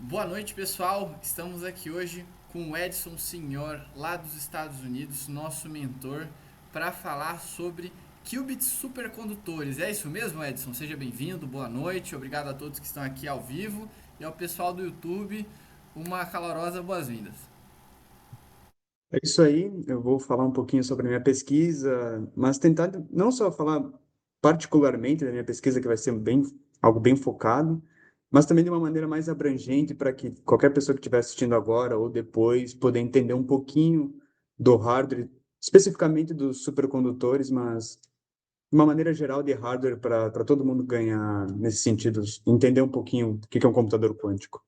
Boa noite, pessoal. Estamos aqui hoje com o Edson Senhor, lá dos Estados Unidos, nosso mentor, para falar sobre qubits supercondutores. É isso mesmo, Edson? Seja bem-vindo, boa noite. Obrigado a todos que estão aqui ao vivo e ao pessoal do YouTube, uma calorosa boas-vindas. É isso aí, eu vou falar um pouquinho sobre a minha pesquisa, mas tentar não só falar particularmente da minha pesquisa, que vai ser algo bem focado, mas também de uma maneira mais abrangente para que qualquer pessoa que estiver assistindo agora ou depois poder entender um pouquinho do hardware, especificamente dos supercondutores, mas de uma maneira geral de hardware para todo mundo ganhar nesse sentido, entender um pouquinho o que é um computador quântico,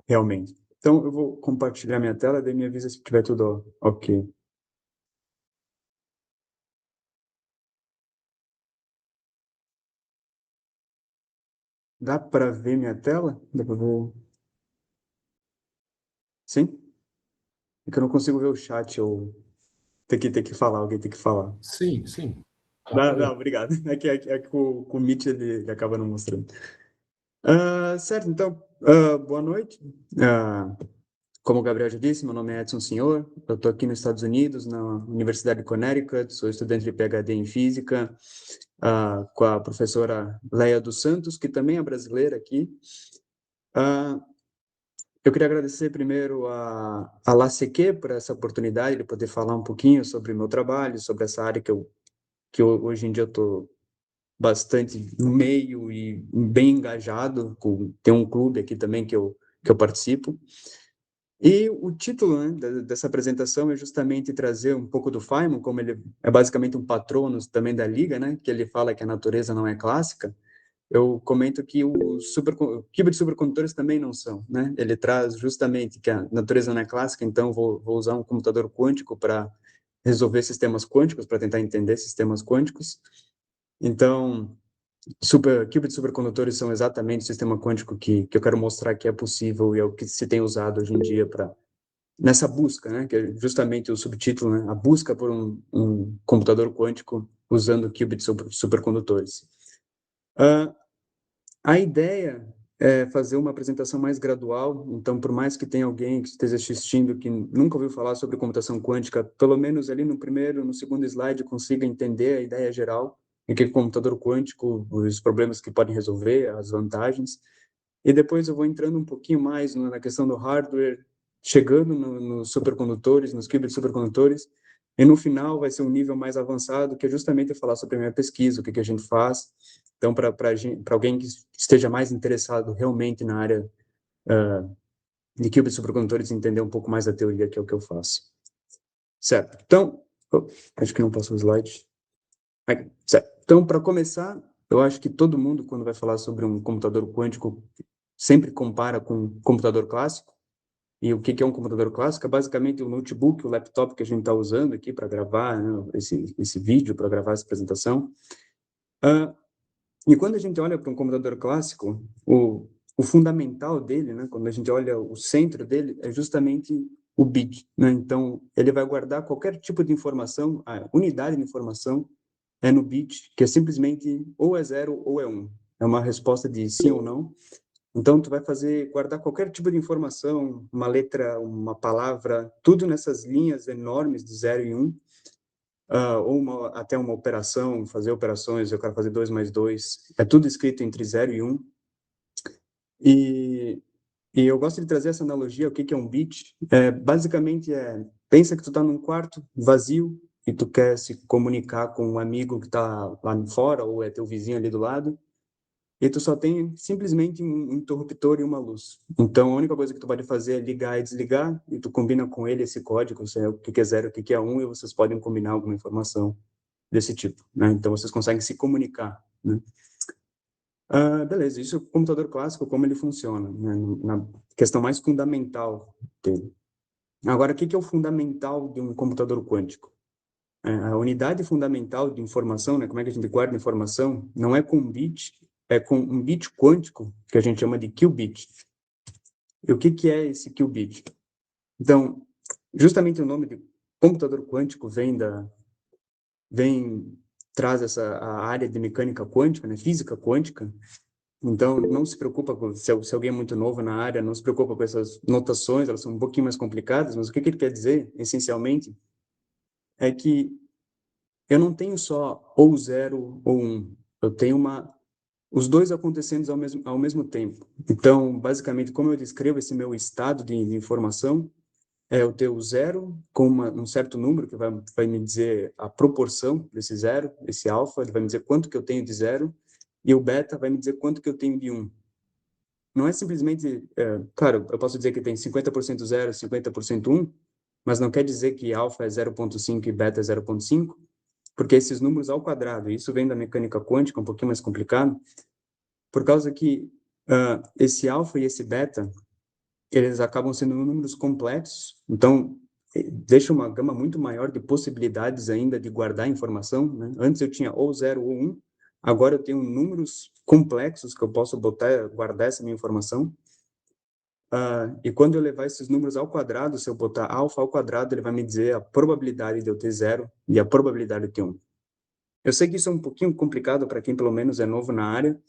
realmente. Então, eu vou compartilhar minha tela, daí me avisa se tiver tudo ok. Dá para ver minha tela? Dá para ver? Sim? É que eu não consigo ver o chat, ou ter que falar, alguém tem que falar. Sim, sim. Dá Dá, para dá, ver. obrigado. É que com o Meet ele acaba não mostrando. Certo, então, boa noite. Como o Gabriel já disse, meu nome é Edson Senhor, eu estou aqui nos Estados Unidos, na Universidade de Connecticut, sou estudante de PhD em Física, com a professora Leia dos Santos, que também é brasileira aqui. Ah, Eu queria agradecer primeiro a LACQ por essa oportunidade de poder falar um pouquinho sobre o meu trabalho, sobre essa área hoje em dia eu estou bastante no meio e bem engajado. Tem um clube aqui também que eu participo. E o título, né, dessa apresentação é justamente trazer um pouco do Feynman, como ele é basicamente um patrono também da Liga, né, que ele fala que a natureza não é clássica. Eu comento que qubits supercondutores também não são, né? Ele traz justamente que a natureza não é clássica, então vou usar um computador quântico para resolver sistemas quânticos, para tentar entender sistemas quânticos. Então, qubits supercondutores são exatamente o sistema quântico que eu quero mostrar que é possível e é o que se tem usado hoje em dia para nessa busca, né? Que é justamente o subtítulo, né? A busca por um computador quântico usando qubits supercondutores. Uh, a ideia é fazer uma apresentação mais gradual, então, por mais que tenha alguém que esteja assistindo que nunca ouviu falar sobre computação quântica, pelo menos ali no primeiro, no segundo slide, consiga entender a ideia geral, o que é computador quântico, os problemas que podem resolver, as vantagens. E depois eu vou entrando um pouquinho mais na questão do hardware, chegando nos supercondutores, nos qubits supercondutores, e no final vai ser um nível mais avançado, que é justamente falar sobre a minha pesquisa, o que a gente faz. Então, para alguém que esteja mais interessado realmente na área de qubits supercondutores, entender um pouco mais da teoria, que é o que eu faço. Certo. Então, acho que não passou o slide. Certo. Então, para começar, eu acho que todo mundo, quando vai falar sobre um computador quântico, sempre compara com um computador clássico. E o que é um computador clássico? É basicamente o notebook, o laptop que a gente está usando aqui para gravar, né, esse vídeo, para gravar essa apresentação. Uh, e quando a gente olha para um computador clássico, o fundamental dele, né, quando a gente olha o centro dele, é justamente o bit. Né? Então, ele vai guardar qualquer tipo de informação, a unidade de informação é no bit, que é simplesmente ou é zero ou é um. É uma resposta de sim ou não. Então, tu vai guardar qualquer tipo de informação, uma letra, uma palavra, tudo nessas linhas enormes de zero e um, ou até uma operação, fazer operações, eu quero fazer 2 mais 2, é tudo escrito entre zero e um. E, e eu gosto de trazer essa analogia, o que é um bit? Basicamente, pensa que tu está num quarto vazio e tu quer se comunicar com um amigo que está lá fora, ou é teu vizinho ali do lado, e tu só tem simplesmente um interruptor e uma luz. Então, a única coisa que tu pode fazer é ligar e desligar, e tu combina com ele esse código, o que é zero, o que é um, e vocês podem combinar alguma informação desse tipo, né? Então, vocês conseguem se comunicar, né? Beleza, isso é o computador clássico, como ele funciona, né? Na questão mais fundamental dele. Agora, o que é o fundamental de um computador quântico? A unidade fundamental de informação, né, como é que a gente guarda informação, não é com um bit, é com um bit quântico, que a gente chama de qubit. E o que é esse qubit? Então, justamente o nome de computador quântico vem traz a área de mecânica quântica, né, física quântica, Então, não se preocupa se alguém é muito novo na área, não se preocupa com essas notações, elas são um pouquinho mais complicadas, mas o que ele quer dizer, essencialmente, é que eu não tenho só ou 0 ou 1. Eu tenho os dois acontecendo ao mesmo tempo. Então, basicamente, como eu descrevo esse meu estado de informação, eu tenho o 0 com um certo número que vai me dizer a proporção desse 0, esse alfa, ele vai me dizer quanto que eu tenho de 0, e o beta vai me dizer quanto que eu tenho de 1. Não é simplesmente, claro, eu posso dizer que tem 50% 0, 50% 1, mas não quer dizer que alfa é 0,5 e beta é 0,5, porque esses números ao quadrado, isso vem da mecânica quântica, um pouquinho mais complicado, por causa que esse alfa e esse beta, eles acabam sendo números complexos, então deixa uma gama muito maior de possibilidades ainda de guardar informação, né? Antes eu tinha ou 0 ou 1, agora eu tenho números complexos que eu posso guardar essa minha informação. E quando eu levar esses números ao quadrado, se eu botar alfa ao quadrado, ele vai me dizer a probabilidade de eu ter 0 e a probabilidade de ter 1. Eu sei que isso é um pouquinho complicado para quem pelo menos é novo na área,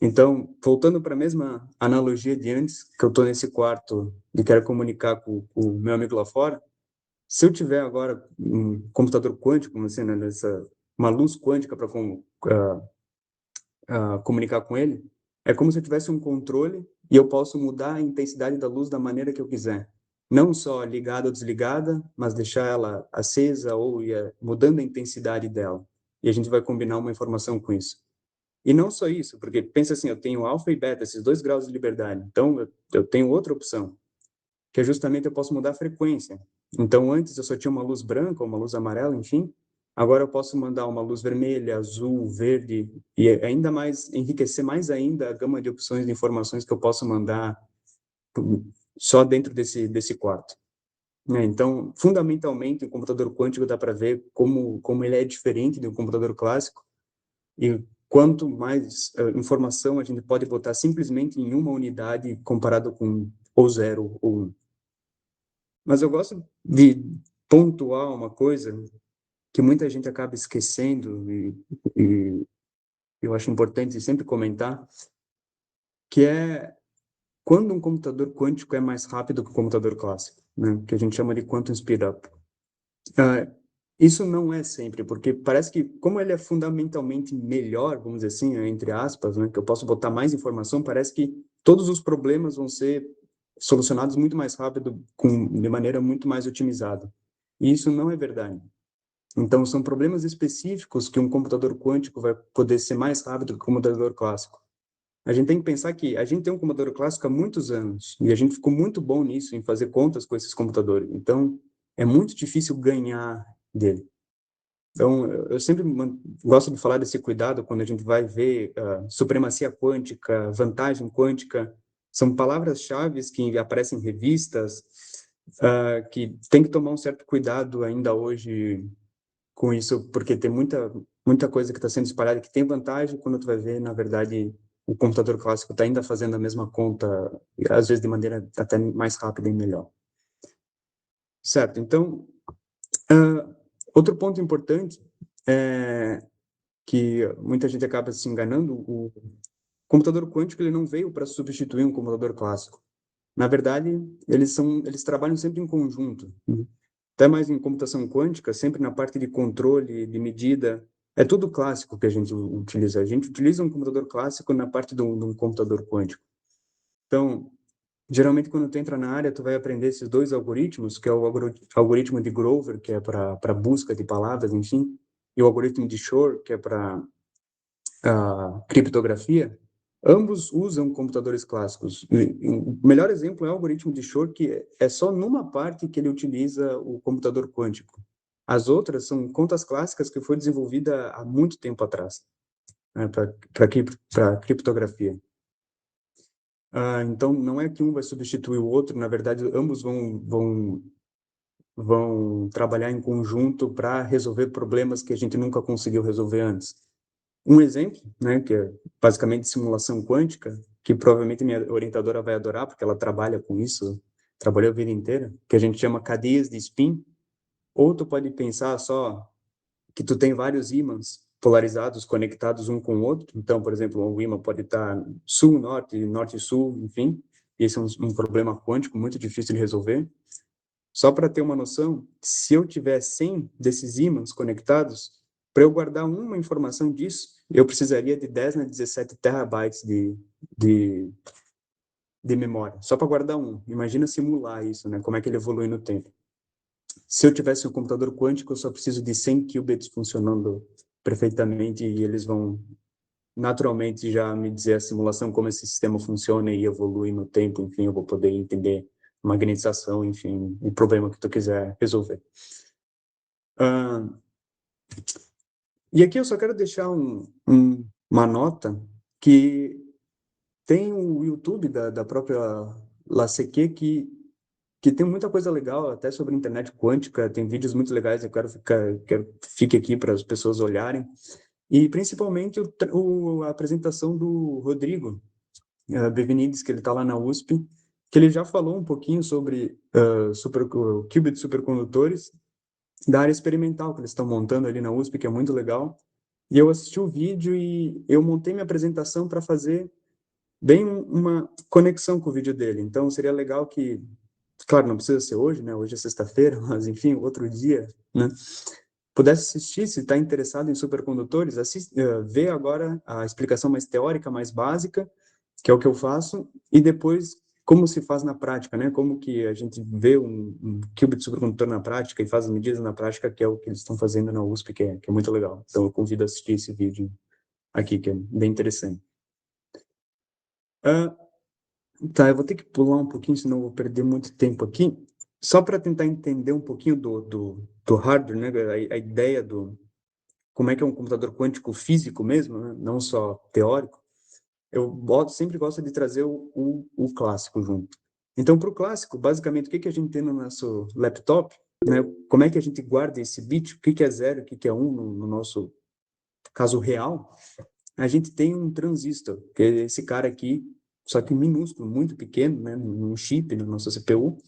então, voltando para a mesma analogia de antes, que eu estou nesse quarto e quero comunicar com o meu amigo lá fora, se eu tiver agora um computador quântico, assim, né, uma luz quântica para comunicar com ele, é como se eu tivesse um controle e eu posso mudar a intensidade da luz da maneira que eu quiser. Não só ligada ou desligada, mas deixar ela acesa ou mudando a intensidade dela. E a gente vai combinar uma informação com isso. E não só isso, porque pensa assim, eu tenho alfa e beta, esses 2 graus de liberdade. Então, eu tenho outra opção, que é justamente eu posso mudar a frequência. Então, antes eu só tinha uma luz branca, uma luz amarela, enfim. Agora eu posso mandar uma luz vermelha, azul, verde, e ainda mais, enriquecer mais ainda a gama de opções de informações que eu posso mandar só dentro desse quarto. Então, fundamentalmente, o computador quântico dá para ver como ele é diferente do computador clássico, e quanto mais informação a gente pode botar simplesmente em uma unidade comparado com ou 0 ou 1. Mas eu gosto de pontuar uma coisa que muita gente acaba esquecendo e eu acho importante sempre comentar, que é quando um computador quântico é mais rápido que o computador clássico, né? Que a gente chama de quantum speedup. Isso não é sempre, porque parece que, como ele é fundamentalmente melhor, vamos dizer assim, entre aspas, né, que eu posso botar mais informação, parece que todos os problemas vão ser solucionados muito mais rápido, de maneira muito mais otimizada. E isso não é verdade. Então, são problemas específicos que um computador quântico vai poder ser mais rápido que o computador clássico. A gente tem que pensar que a gente tem um computador clássico há muitos anos, e a gente ficou muito bom nisso, em fazer contas com esses computadores. Então, é muito difícil ganhar dele. Então, eu sempre gosto de falar desse cuidado quando a gente vai ver supremacia quântica, vantagem quântica. São palavras-chave que aparecem em revistas, que tem que tomar um certo cuidado ainda hoje com isso, porque tem muita coisa que está sendo espalhada que tem vantagem, quando tu vai ver, na verdade, o computador clássico está ainda fazendo a mesma conta, e às vezes de maneira até mais rápida e melhor. Certo, então, outro ponto importante é que muita gente acaba se enganando, o computador quântico ele não veio para substituir um computador clássico. Na verdade, eles trabalham sempre em conjunto. Até mais em computação quântica, sempre na parte de controle, de medida, é tudo clássico que a gente utiliza. A gente utiliza um computador clássico na parte de um computador quântico. Então, geralmente quando tu entra na área, tu vai aprender esses 2 algoritmos, que é o algoritmo de Grover, que é para busca de palavras, enfim, e o algoritmo de Shor, que é para criptografia. Ambos usam computadores clássicos. O melhor exemplo é o algoritmo de Shor, que é só numa parte que ele utiliza o computador quântico. As outras são contas clássicas que foi desenvolvida há muito tempo atrás, né, para criptografia. Então, não é que um vai substituir o outro, na verdade, ambos vão trabalhar em conjunto para resolver problemas que a gente nunca conseguiu resolver antes. Um exemplo, né, que é basicamente simulação quântica, que provavelmente minha orientadora vai adorar, porque ela trabalha com isso, trabalhou a vida inteira, que a gente chama cadeias de spin. Ou tu pode pensar só que tu tem vários ímãs polarizados, conectados um com o outro. Então, por exemplo, o ímã pode estar sul-norte, norte-sul, enfim. Esse é um problema quântico muito difícil de resolver. Só para ter uma noção, se eu tiver 100 desses ímãs conectados, para eu guardar uma informação disso, eu precisaria de 10 na 17 terabytes de memória, só para guardar um. Imagina simular isso, né? Como é que ele evolui no tempo. Se eu tivesse um computador quântico, eu só preciso de 100 qubits funcionando perfeitamente e eles vão naturalmente já me dizer a simulação, como esse sistema funciona e evolui no tempo. Enfim, eu vou poder entender magnetização, enfim, o problema que tu quiser resolver. E aqui eu só quero deixar uma nota que tem o YouTube da própria LaCQ que tem muita coisa legal, até sobre internet quântica, tem vídeos muito legais, eu quero que fique aqui para as pessoas olharem. E principalmente a apresentação do Rodrigo Bevenides, que ele está lá na USP, que ele já falou um pouquinho sobre qubit supercondutores da área experimental que eles estão montando ali na USP, que é muito legal. E eu assisti o vídeo e eu montei minha apresentação para fazer bem uma conexão com o vídeo dele. Então, seria legal que, claro, não precisa ser hoje, né? Hoje é sexta-feira, mas enfim, outro dia, né? Pudesse assistir, se está interessado em supercondutores, vê agora a explicação mais teórica, mais básica, que é o que eu faço, e depois como se faz na prática, né? Como que a gente vê um qubit supercondutor na prática e faz as medidas na prática, que é o que eles estão fazendo na USP, que é muito legal. Então, eu convido a assistir esse vídeo aqui, que é bem interessante. Tá, eu vou ter que pular um pouquinho, senão eu vou perder muito tempo aqui. Só para tentar entender um pouquinho do hardware, né? A ideia como é que é um computador quântico físico mesmo, né? Não só teórico. Sempre gosto de trazer o clássico junto. Então, para o clássico, basicamente, o que a gente tem no nosso laptop, né? Como é que a gente guarda esse bit, o que é 0, o que é 1 no nosso caso real, a gente tem um transistor, que é esse cara aqui, só que minúsculo, muito pequeno, né? Um chip na nossa CPU,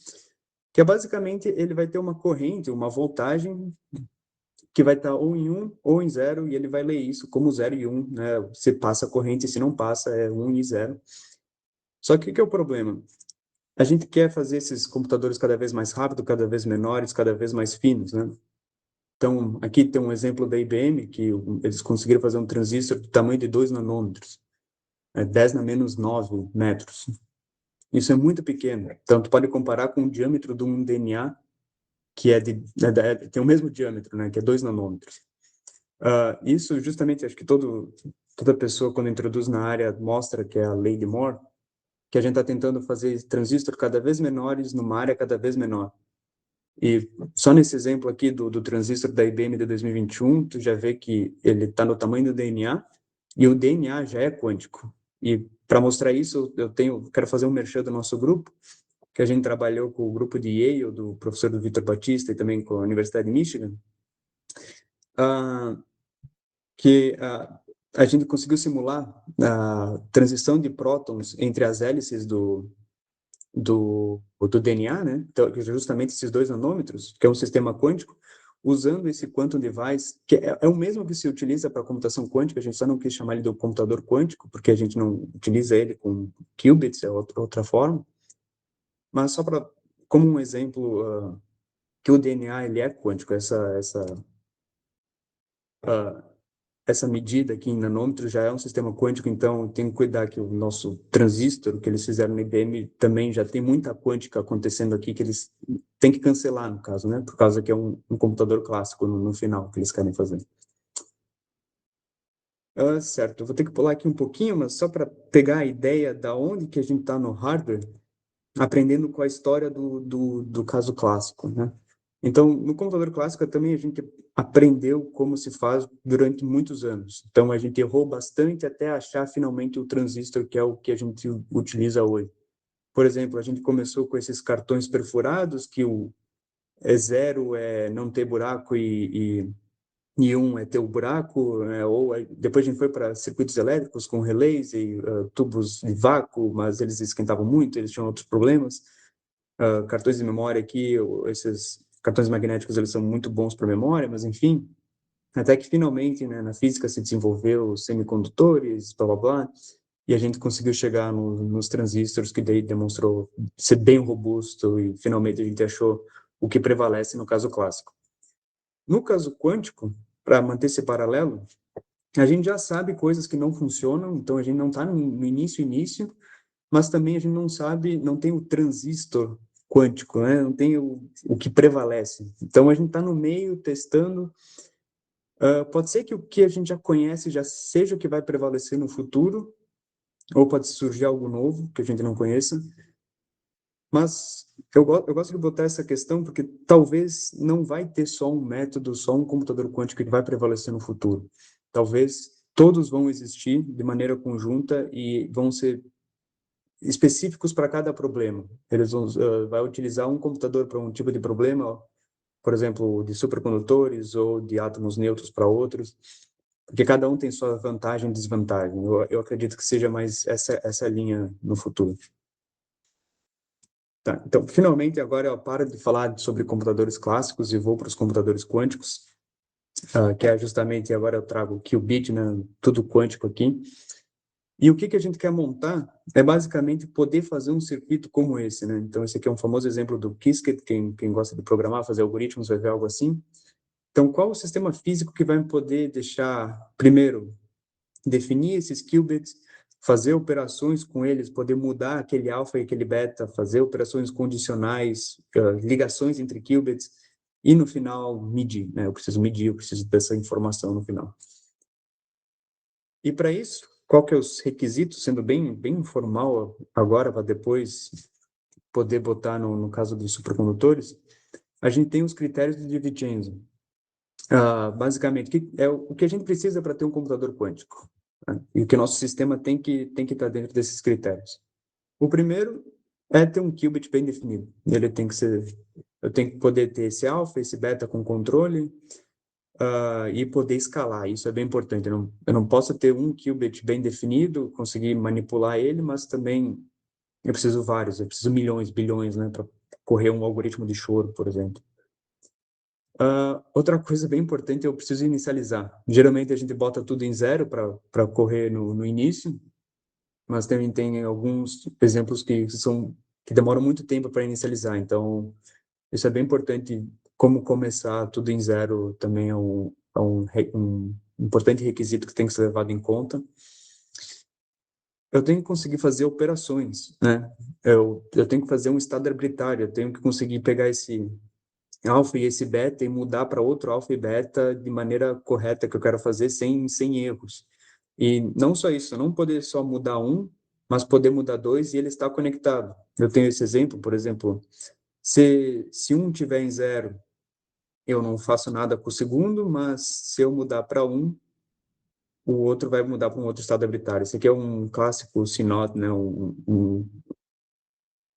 que é basicamente, ele vai ter uma corrente, uma voltagem que vai estar ou em 1 ou em 0, e ele vai ler isso como 0 e 1, né? Se passa a corrente, se não passa, é 1 e 0. Só que o que é o problema? A gente quer fazer esses computadores cada vez mais rápido, cada vez menores, cada vez mais finos, né? Então, aqui tem um exemplo da IBM, que eles conseguiram fazer um transistor do tamanho de 2 nanômetros, 10 na menos 9 metros. Isso é muito pequeno. Então, tu pode comparar com o diâmetro de um DNA, que tem o mesmo diâmetro, né? Que é 2 nanômetros. Isso justamente, acho que toda pessoa, quando introduz na área, mostra que é a lei de Moore, que a gente está tentando fazer transistores cada vez menores numa área cada vez menor. E só nesse exemplo aqui do transistor da IBM de 2021, tu já vê que ele está no tamanho do DNA, e o DNA já é quântico. E para mostrar isso, quero fazer um merchan do nosso grupo, que a gente trabalhou com o grupo de Yale, do professor do Vitor Batista, e também com a Universidade de Michigan, que a gente conseguiu simular a transição de prótons entre as hélices do DNA, né? Então, justamente esses 2 nanômetros, que é um sistema quântico, usando esse quantum device, que é o mesmo que se utiliza para a computação quântica, a gente só não quis chamar ele de computador quântico, porque a gente não utiliza ele com qubits, é outra forma. Mas só como um exemplo, que o DNA ele é quântico, essa medida aqui em nanômetros já é um sistema quântico, então tem que cuidar que o nosso transistor que eles fizeram no IBM também já tem muita quântica acontecendo aqui que eles têm que cancelar, no caso, né? Por causa que é um computador clássico no final que eles querem fazer. Certo, eu vou ter que pular aqui um pouquinho, mas só para pegar a ideia da onde que a gente está no hardware, aprendendo com a história do caso clássico, né? Então, no computador clássico também a gente aprendeu como se faz durante muitos anos. Então, a gente errou bastante até achar finalmente o transistor, que é o que a gente utiliza hoje. Por exemplo, a gente começou com esses cartões perfurados, que o 0 é não ter buraco e 1 é ter o buraco, né? Depois a gente foi para circuitos elétricos com relés e tubos de vácuo, mas eles esquentavam muito, eles tinham outros problemas. Cartões de memória aqui, esses cartões magnéticos, eles são muito bons para memória, mas enfim, até que finalmente, né, na física se desenvolveu os semicondutores, blá, blá, blá, e a gente conseguiu chegar nos transistores, que daí demonstrou ser bem robusto, e finalmente a gente achou o que prevalece no caso clássico. No caso quântico, para manter esse paralelo, a gente já sabe coisas que não funcionam, então a gente não está no início, mas também a gente não sabe, não tem o transistor quântico, né? Não tem o que prevalece. Então a gente está no meio testando. Pode ser que o que a gente já conhece já seja o que vai prevalecer no futuro, ou pode surgir algo novo que a gente não conheça. Mas eu gosto de botar essa questão porque talvez não vai ter só um método, só um computador quântico que vai prevalecer no futuro. Talvez todos vão existir de maneira conjunta e vão ser específicos para cada problema. Eles vão vai utilizar um computador para um tipo de problema, por exemplo, de supercondutores ou de átomos neutros para outros, porque cada um tem sua vantagem e desvantagem. Eu acredito que seja mais essa linha no futuro. Tá, então, finalmente, agora eu paro de falar sobre computadores clássicos e vou para os computadores quânticos, que é justamente, agora eu trago o qubit, né, tudo quântico aqui. E o que a gente quer montar é basicamente poder fazer um circuito como esse, né? Então, esse aqui é um famoso exemplo do Qiskit, quem gosta de programar, fazer algoritmos, vai ver algo assim. Então, qual o sistema físico que vai poder deixar, primeiro, definir esses qubits, fazer operações com eles, poder mudar aquele alfa e aquele beta, fazer operações condicionais, ligações entre qubits, e no final medir, né? Eu preciso dessa informação no final. E para isso, qual que é os requisitos, sendo bem formal agora, para depois poder botar no caso dos supercondutores, a gente tem os critérios de De Vincenzo. Basicamente, o que a gente precisa para ter um computador quântico, né? E o que nosso sistema tem que estar dentro desses critérios. O primeiro é ter um qubit bem definido. Ele tem que ser, eu tenho que poder ter esse alfa, esse beta com controle, e poder escalar. Isso é bem importante. Eu não posso ter um qubit bem definido, conseguir manipular ele, mas também eu preciso vários, eu preciso milhões, bilhões, né, para correr um algoritmo de Shor, por exemplo. Outra coisa bem importante, eu preciso inicializar. Geralmente a gente bota tudo em zero para correr no início, mas também tem alguns exemplos que demoram muito tempo para inicializar. Então, isso é bem importante. Como começar tudo em zero também é um importante requisito que tem que ser levado em conta. Eu tenho que conseguir fazer operações, né? Eu tenho que fazer um estado arbitrário, eu tenho que conseguir pegar esse alfa e esse beta e mudar para outro alfa e beta de maneira correta que eu quero fazer sem erros. E não só isso, não poder só mudar um, mas poder mudar dois e ele estar conectado. Eu tenho esse exemplo, por exemplo, se um tiver em zero, eu não faço nada com o segundo, mas se eu mudar para um, o outro vai mudar para um outro estado arbitrário. Esse aqui é um clássico sinod, né?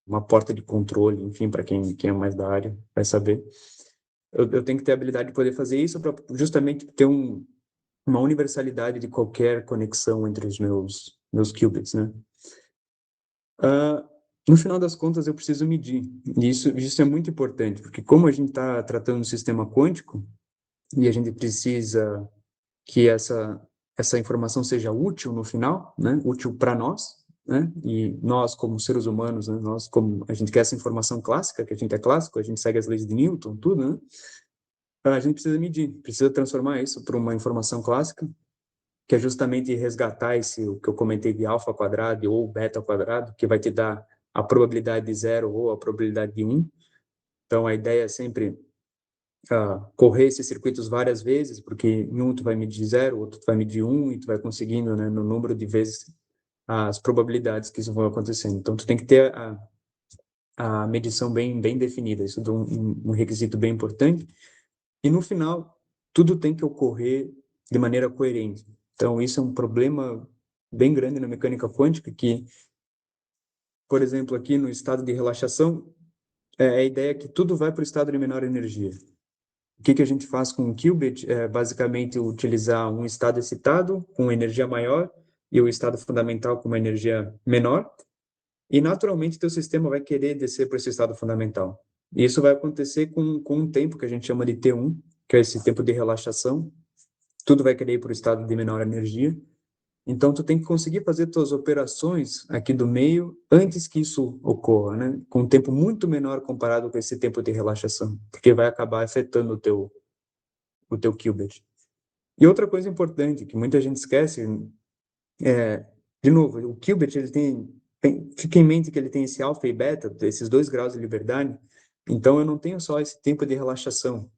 Uma porta de controle, enfim, para quem é mais da área vai saber. Eu tenho que ter a habilidade de poder fazer isso para justamente ter uma universalidade de qualquer conexão entre os meus qubits, né? No final das contas, eu preciso medir. E isso é muito importante, porque como a gente está tratando um sistema quântico, e a gente precisa que essa informação seja útil no final, né? Útil para nós, né? E nós, como seres humanos, né? Nós, como a gente quer essa informação clássica, que a gente é clássico, a gente segue as leis de Newton, tudo, né? A gente precisa medir, precisa transformar isso para uma informação clássica, que é justamente resgatar o que eu comentei de alfa quadrado ou beta quadrado, que vai te dar a probabilidade de zero ou a probabilidade de um. Então, a ideia é sempre correr esses circuitos várias vezes, porque em um tu vai medir zero, outro tu vai medir um, e tu vai conseguindo, né, no número de vezes as probabilidades que isso vão acontecendo. Então, tu tem que ter a medição bem definida. Isso é um requisito bem importante. E no final, tudo tem que ocorrer de maneira coerente. Então, isso é um problema bem grande na mecânica quântica, que, por exemplo, aqui no estado de relaxação, a ideia é que tudo vai para o estado de menor energia. O que a gente faz com o qubit é basicamente utilizar um estado excitado com energia maior e o estado fundamental com uma energia menor, e naturalmente teu sistema vai querer descer para esse estado fundamental. E isso vai acontecer com um tempo que a gente chama de T1, que é esse tempo de relaxação, tudo vai querer ir para o estado de menor energia. Então, tu tem que conseguir fazer tuas operações aqui do meio antes que isso ocorra, né? Com um tempo muito menor comparado com esse tempo de relaxação, porque vai acabar afetando o teu qubit. E outra coisa importante que muita gente esquece é, de novo, o qubit ele fica em mente que ele tem esse alfa e beta, esses 2 graus de liberdade. Então, eu não tenho só esse tempo de relaxação,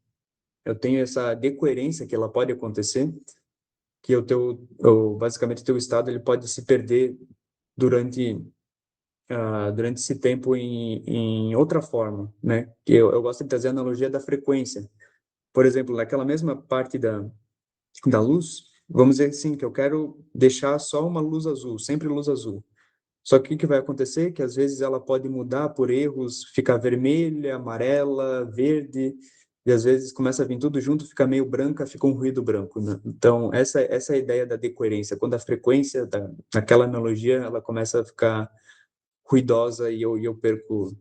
eu tenho essa decoerência que ela pode acontecer, que basicamente o teu estado ele pode se perder durante durante esse tempo em outra forma, né? Que eu gosto de trazer a analogia da frequência. Por exemplo, naquela mesma parte da luz, vamos dizer assim, que eu quero deixar só uma luz azul, sempre luz azul. Só que o que vai acontecer? Que às vezes ela pode mudar por erros, ficar vermelha, amarela, verde, e às vezes começa a vir tudo junto, fica meio branca, fica um ruído branco, né? Então, essa é a ideia da decoerência. Quando a frequência, naquela analogia, ela começa a ficar ruidosa e eu perco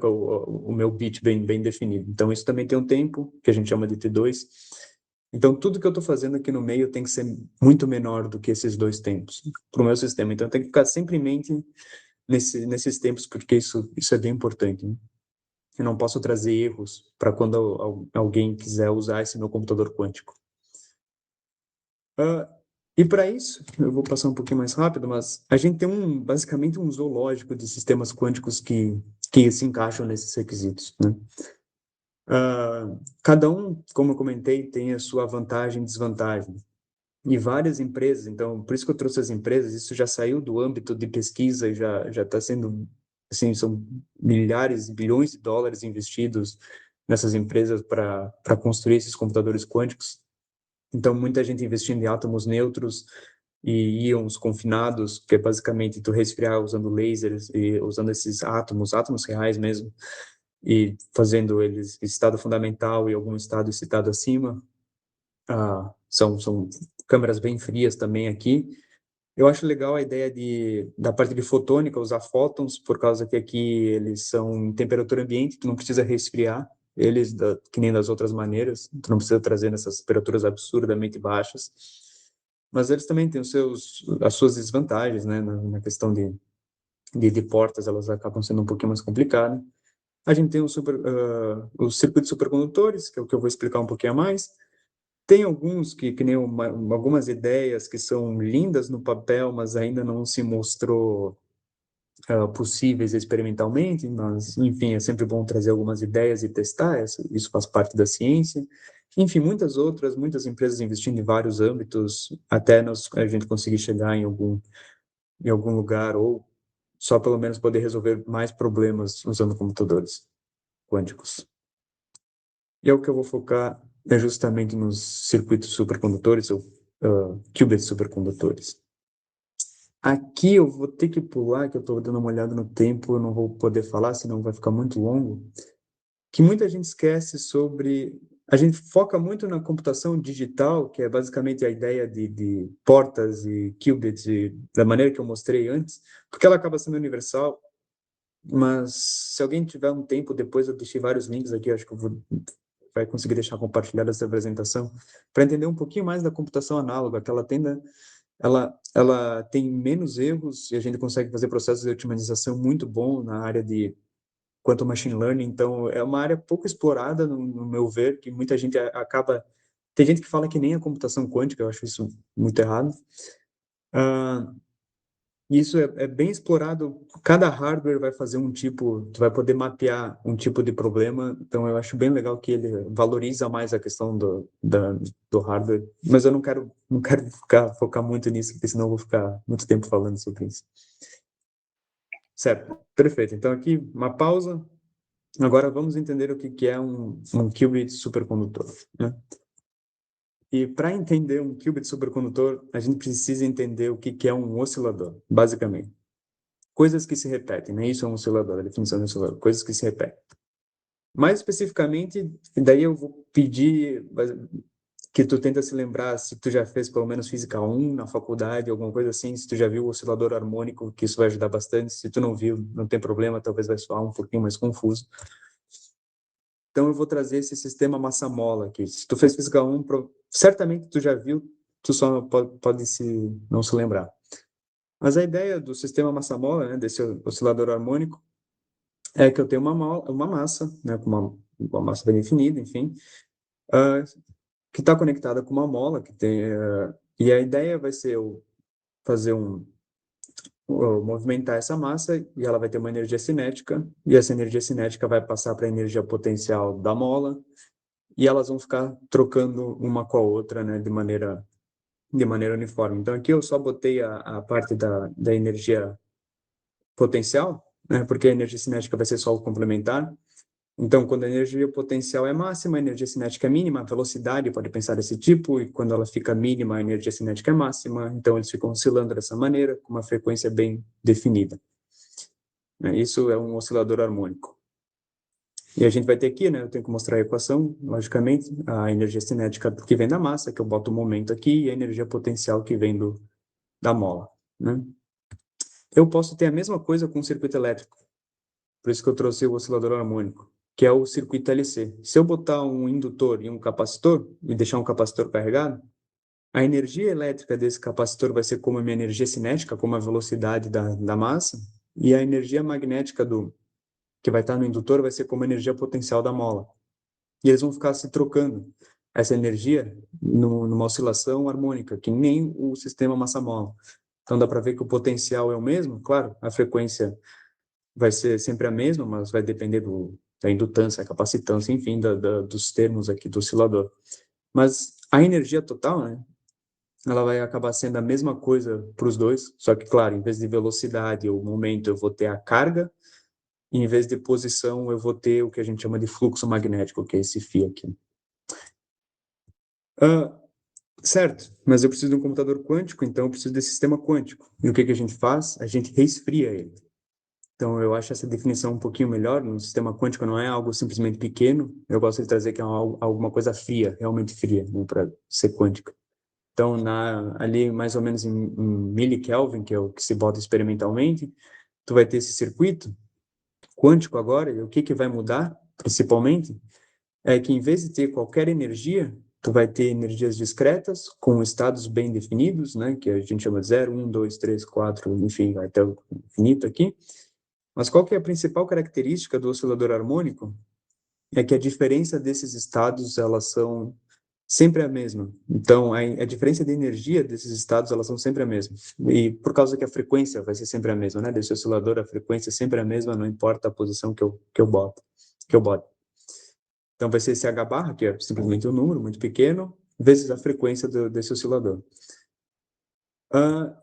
o meu bit bem definido. Então, isso também tem um tempo, que a gente chama de T2. Então, tudo que eu estou fazendo aqui no meio tem que ser muito menor do que esses 2 tempos para o meu sistema. Então, tem que ficar sempre em mente nesses tempos, porque isso é bem importante, né? Eu não posso trazer erros para quando alguém quiser usar esse meu computador quântico. E para isso, eu vou passar um pouquinho mais rápido, mas a gente tem basicamente um zoológico de sistemas quânticos que se encaixam nesses requisitos, né? Cada um, como eu comentei, tem a sua vantagem e desvantagem. E várias empresas, então, por isso que eu trouxe as empresas, isso já saiu do âmbito de pesquisa e já está sendo, assim, são milhares e bilhões de dólares investidos nessas empresas para construir esses computadores quânticos. Então, muita gente investindo em átomos neutros e íons confinados, que é basicamente tu resfriar usando lasers e usando esses átomos reais mesmo, e fazendo eles estado fundamental e algum estado excitado acima. São câmeras bem frias também aqui. Eu acho legal a ideia da parte de fotônica, usar fótons, por causa que aqui eles são em temperatura ambiente, tu não precisa resfriar eles que nem das outras maneiras, tu não precisa trazer nessas temperaturas absurdamente baixas. Mas eles também têm as suas desvantagens, né, na questão de portas, elas acabam sendo um pouquinho mais complicadas. A gente tem os circuitos supercondutores, que é o que eu vou explicar um pouquinho a mais. Tem alguns que nem algumas ideias que são lindas no papel, mas ainda não se mostrou possíveis experimentalmente, mas, enfim, é sempre bom trazer algumas ideias e testar, isso faz parte da ciência. Enfim, muitas empresas investindo em vários âmbitos, até a gente conseguir chegar em algum lugar, ou só pelo menos poder resolver mais problemas usando computadores quânticos. E é o que eu vou focar justamente nos circuitos supercondutores, ou qubits supercondutores. Aqui eu vou ter que pular, que eu estou dando uma olhada no tempo, eu não vou poder falar, senão vai ficar muito longo. Que muita gente esquece sobre... A gente foca muito na computação digital, que é basicamente a ideia de portas e qubits, da maneira que eu mostrei antes, porque ela acaba sendo universal. Mas se alguém tiver um tempo, depois eu deixei vários links aqui, acho que vai conseguir deixar compartilhada essa apresentação, para entender um pouquinho mais da computação análoga, que ela tem menos erros e a gente consegue fazer processos de otimização muito bom na área de quanto machine learning. Então, é uma área pouco explorada, no meu ver, que muita gente acaba... Tem gente que fala que nem a computação quântica, eu acho isso muito errado. Isso é bem explorado. Cada hardware vai fazer tu vai poder mapear um tipo de problema. Então, eu acho bem legal que ele valoriza mais a questão do hardware. Mas eu não quero focar muito nisso, porque senão eu vou ficar muito tempo falando sobre isso. Certo, perfeito. Então, aqui, uma pausa. Agora, vamos entender o que é um qubit supercondutor, né? E para entender um qubit supercondutor, a gente precisa entender o que é um oscilador, basicamente. Coisas que se repetem, né? Isso é um oscilador, a definição de oscilador, coisas que se repetem. Mais especificamente, daí eu vou pedir que tu tenta se lembrar se tu já fez pelo menos Física 1 na faculdade, alguma coisa assim, se tu já viu o oscilador harmônico, que isso vai ajudar bastante. Se tu não viu, não tem problema, talvez vai soar um pouquinho mais confuso. Então, eu vou trazer esse sistema massa-mola aqui. Se tu fez Física 1, certamente tu já viu, tu só pode não se lembrar. Mas a ideia do sistema massa-mola, né, desse oscilador harmônico, é que eu tenho uma massa, né, com uma massa bem definida, enfim, que está conectada com uma mola, e a ideia vai ser eu fazer movimentar essa massa e ela vai ter uma energia cinética, e essa energia cinética vai passar para a energia potencial da mola, e elas vão ficar trocando uma com a outra, né, de maneira uniforme. Então, aqui eu só botei a parte da energia potencial, né, porque a energia cinética vai ser só o complementar. Então, quando a energia potencial é máxima, a energia cinética é mínima, a velocidade pode pensar desse tipo, e quando ela fica mínima, a energia cinética é máxima, então eles ficam oscilando dessa maneira, com uma frequência bem definida. Isso é um oscilador harmônico. E a gente vai ter aqui, né, eu tenho que mostrar a equação, logicamente, a energia cinética que vem da massa, que eu boto o momento aqui, e a energia potencial que vem da mola, né? Eu posso ter a mesma coisa com o circuito elétrico, por isso que eu trouxe o oscilador harmônico, que é o circuito LC. Se eu botar um indutor e um capacitor, e deixar um capacitor carregado, a energia elétrica desse capacitor vai ser como a minha energia cinética, como a velocidade da massa, e a energia magnética que vai estar no indutor vai ser como a energia potencial da mola. E eles vão ficar se trocando essa energia numa oscilação harmônica, que nem o sistema massa-mola. Então dá para ver que o potencial é o mesmo, claro, a frequência vai ser sempre a mesma, mas vai depender da indutância, capacitância, enfim, dos termos aqui do oscilador. Mas a energia total, né, ela vai acabar sendo a mesma coisa para os dois, só que, claro, em vez de velocidade ou momento, eu vou ter a carga, e em vez de posição, eu vou ter o que a gente chama de fluxo magnético, que é esse φ aqui. Certo, mas eu preciso de um computador quântico, então eu preciso desse sistema quântico. E o que a gente faz? A gente resfria ele. Então, eu acho essa definição um pouquinho melhor. No sistema quântico não é algo simplesmente pequeno. Eu gosto de trazer que é alguma coisa fria, realmente fria, né, para ser quântica. Então, ali mais ou menos em milikelvin, que é o que se bota experimentalmente, tu vai ter esse circuito quântico agora, e o que vai mudar, principalmente, é que em vez de ter qualquer energia, tu vai ter energias discretas, com estados bem definidos, né, que a gente chama de 0, 1, 2, 3, 4, enfim, vai até o infinito aqui. Mas qual que é a principal característica do oscilador harmônico? É que a diferença desses estados, elas são sempre a mesma. Então, a diferença de energia desses estados, elas são sempre a mesma. E por causa que a frequência vai ser sempre a mesma, né? Desse oscilador, a frequência é sempre a mesma, não importa a posição que eu boto. Então, vai ser esse H barra, que é simplesmente um número muito pequeno, vezes a frequência desse oscilador.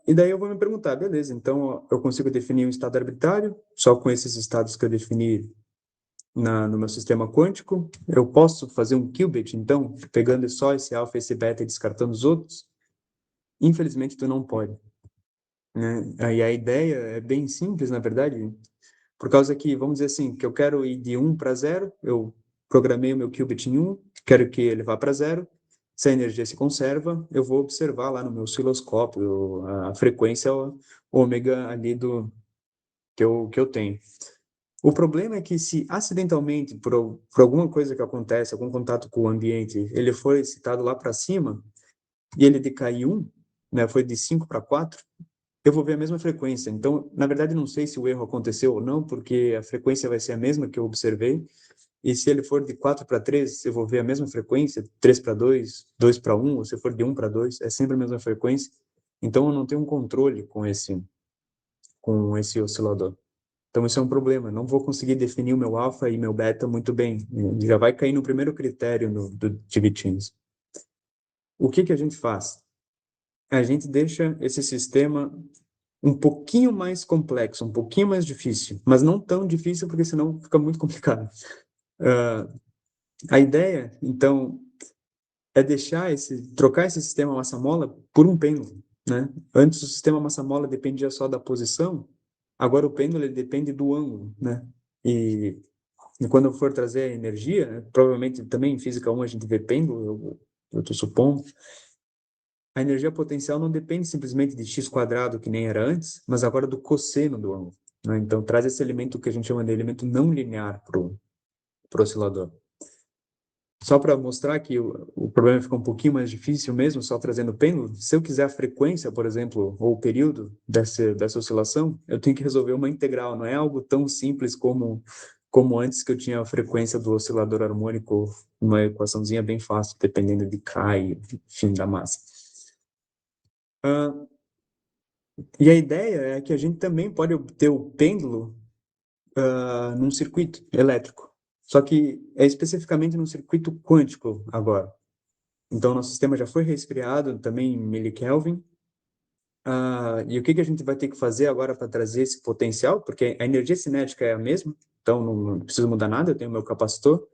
E daí eu vou me perguntar, beleza, então eu consigo definir um estado arbitrário, só com esses estados que eu defini no meu sistema quântico. Eu posso fazer um qubit, então, pegando só esse alfa e esse beta e descartando os outros? Infelizmente, tu não pode, né? E a ideia é bem simples, na verdade, por causa que, vamos dizer assim, que eu quero ir de 1 para 0, eu programei o meu qubit em 1, quero que ele vá para 0, se a energia se conserva, eu vou observar lá no meu osciloscópio a frequência ômega ali que eu tenho. O problema é que se acidentalmente, por alguma coisa que acontece, algum contato com o ambiente, ele foi excitado lá para cima e ele decaiu 1, né, foi de 5 para 4, eu vou ver a mesma frequência. Então, na verdade, não sei se o erro aconteceu ou não, porque a frequência vai ser a mesma que eu observei. E se ele for de 4 para 3, eu vou ver a mesma frequência, 3 para 2, 2 para 1, ou se for de 1 para 2, é sempre a mesma frequência. Então, eu não tenho um controle com esse oscilador. Então, isso é um problema. Não vou conseguir definir o meu alfa e meu beta muito bem. Já vai cair no primeiro critério do Chibichin's. O que a gente faz? A gente deixa esse sistema um pouquinho mais complexo, um pouquinho mais difícil, mas não tão difícil, porque senão fica muito complicado. A ideia, então, é trocar esse sistema massa-mola por um pêndulo, né? Antes o sistema massa-mola dependia só da posição, agora o pêndulo ele depende do ângulo, né? E quando eu for trazer a energia, né, provavelmente também em física 1 a gente vê pêndulo, eu estou supondo, a energia potencial não depende simplesmente de x quadrado, que nem era antes, mas agora do cosseno do ângulo, né? Então traz esse elemento que a gente chama de elemento não linear para o oscilador. só para mostrar que o problema fica um pouquinho mais difícil mesmo, só trazendo pêndulo, se eu quiser a frequência, por exemplo, ou o período dessa oscilação, eu tenho que resolver uma integral, não é algo tão simples como antes que eu tinha a frequência do oscilador harmônico, uma equaçãozinha bem fácil, dependendo de K e, enfim, da massa. E a ideia é que a gente também pode obter o pêndulo num circuito elétrico, só que é especificamente num circuito quântico agora. Então, nosso sistema já foi resfriado também em milikelvin. E o que a gente vai ter que fazer agora para trazer esse potencial? Porque a energia cinética é a mesma, então não preciso mudar nada, eu tenho meu capacitor,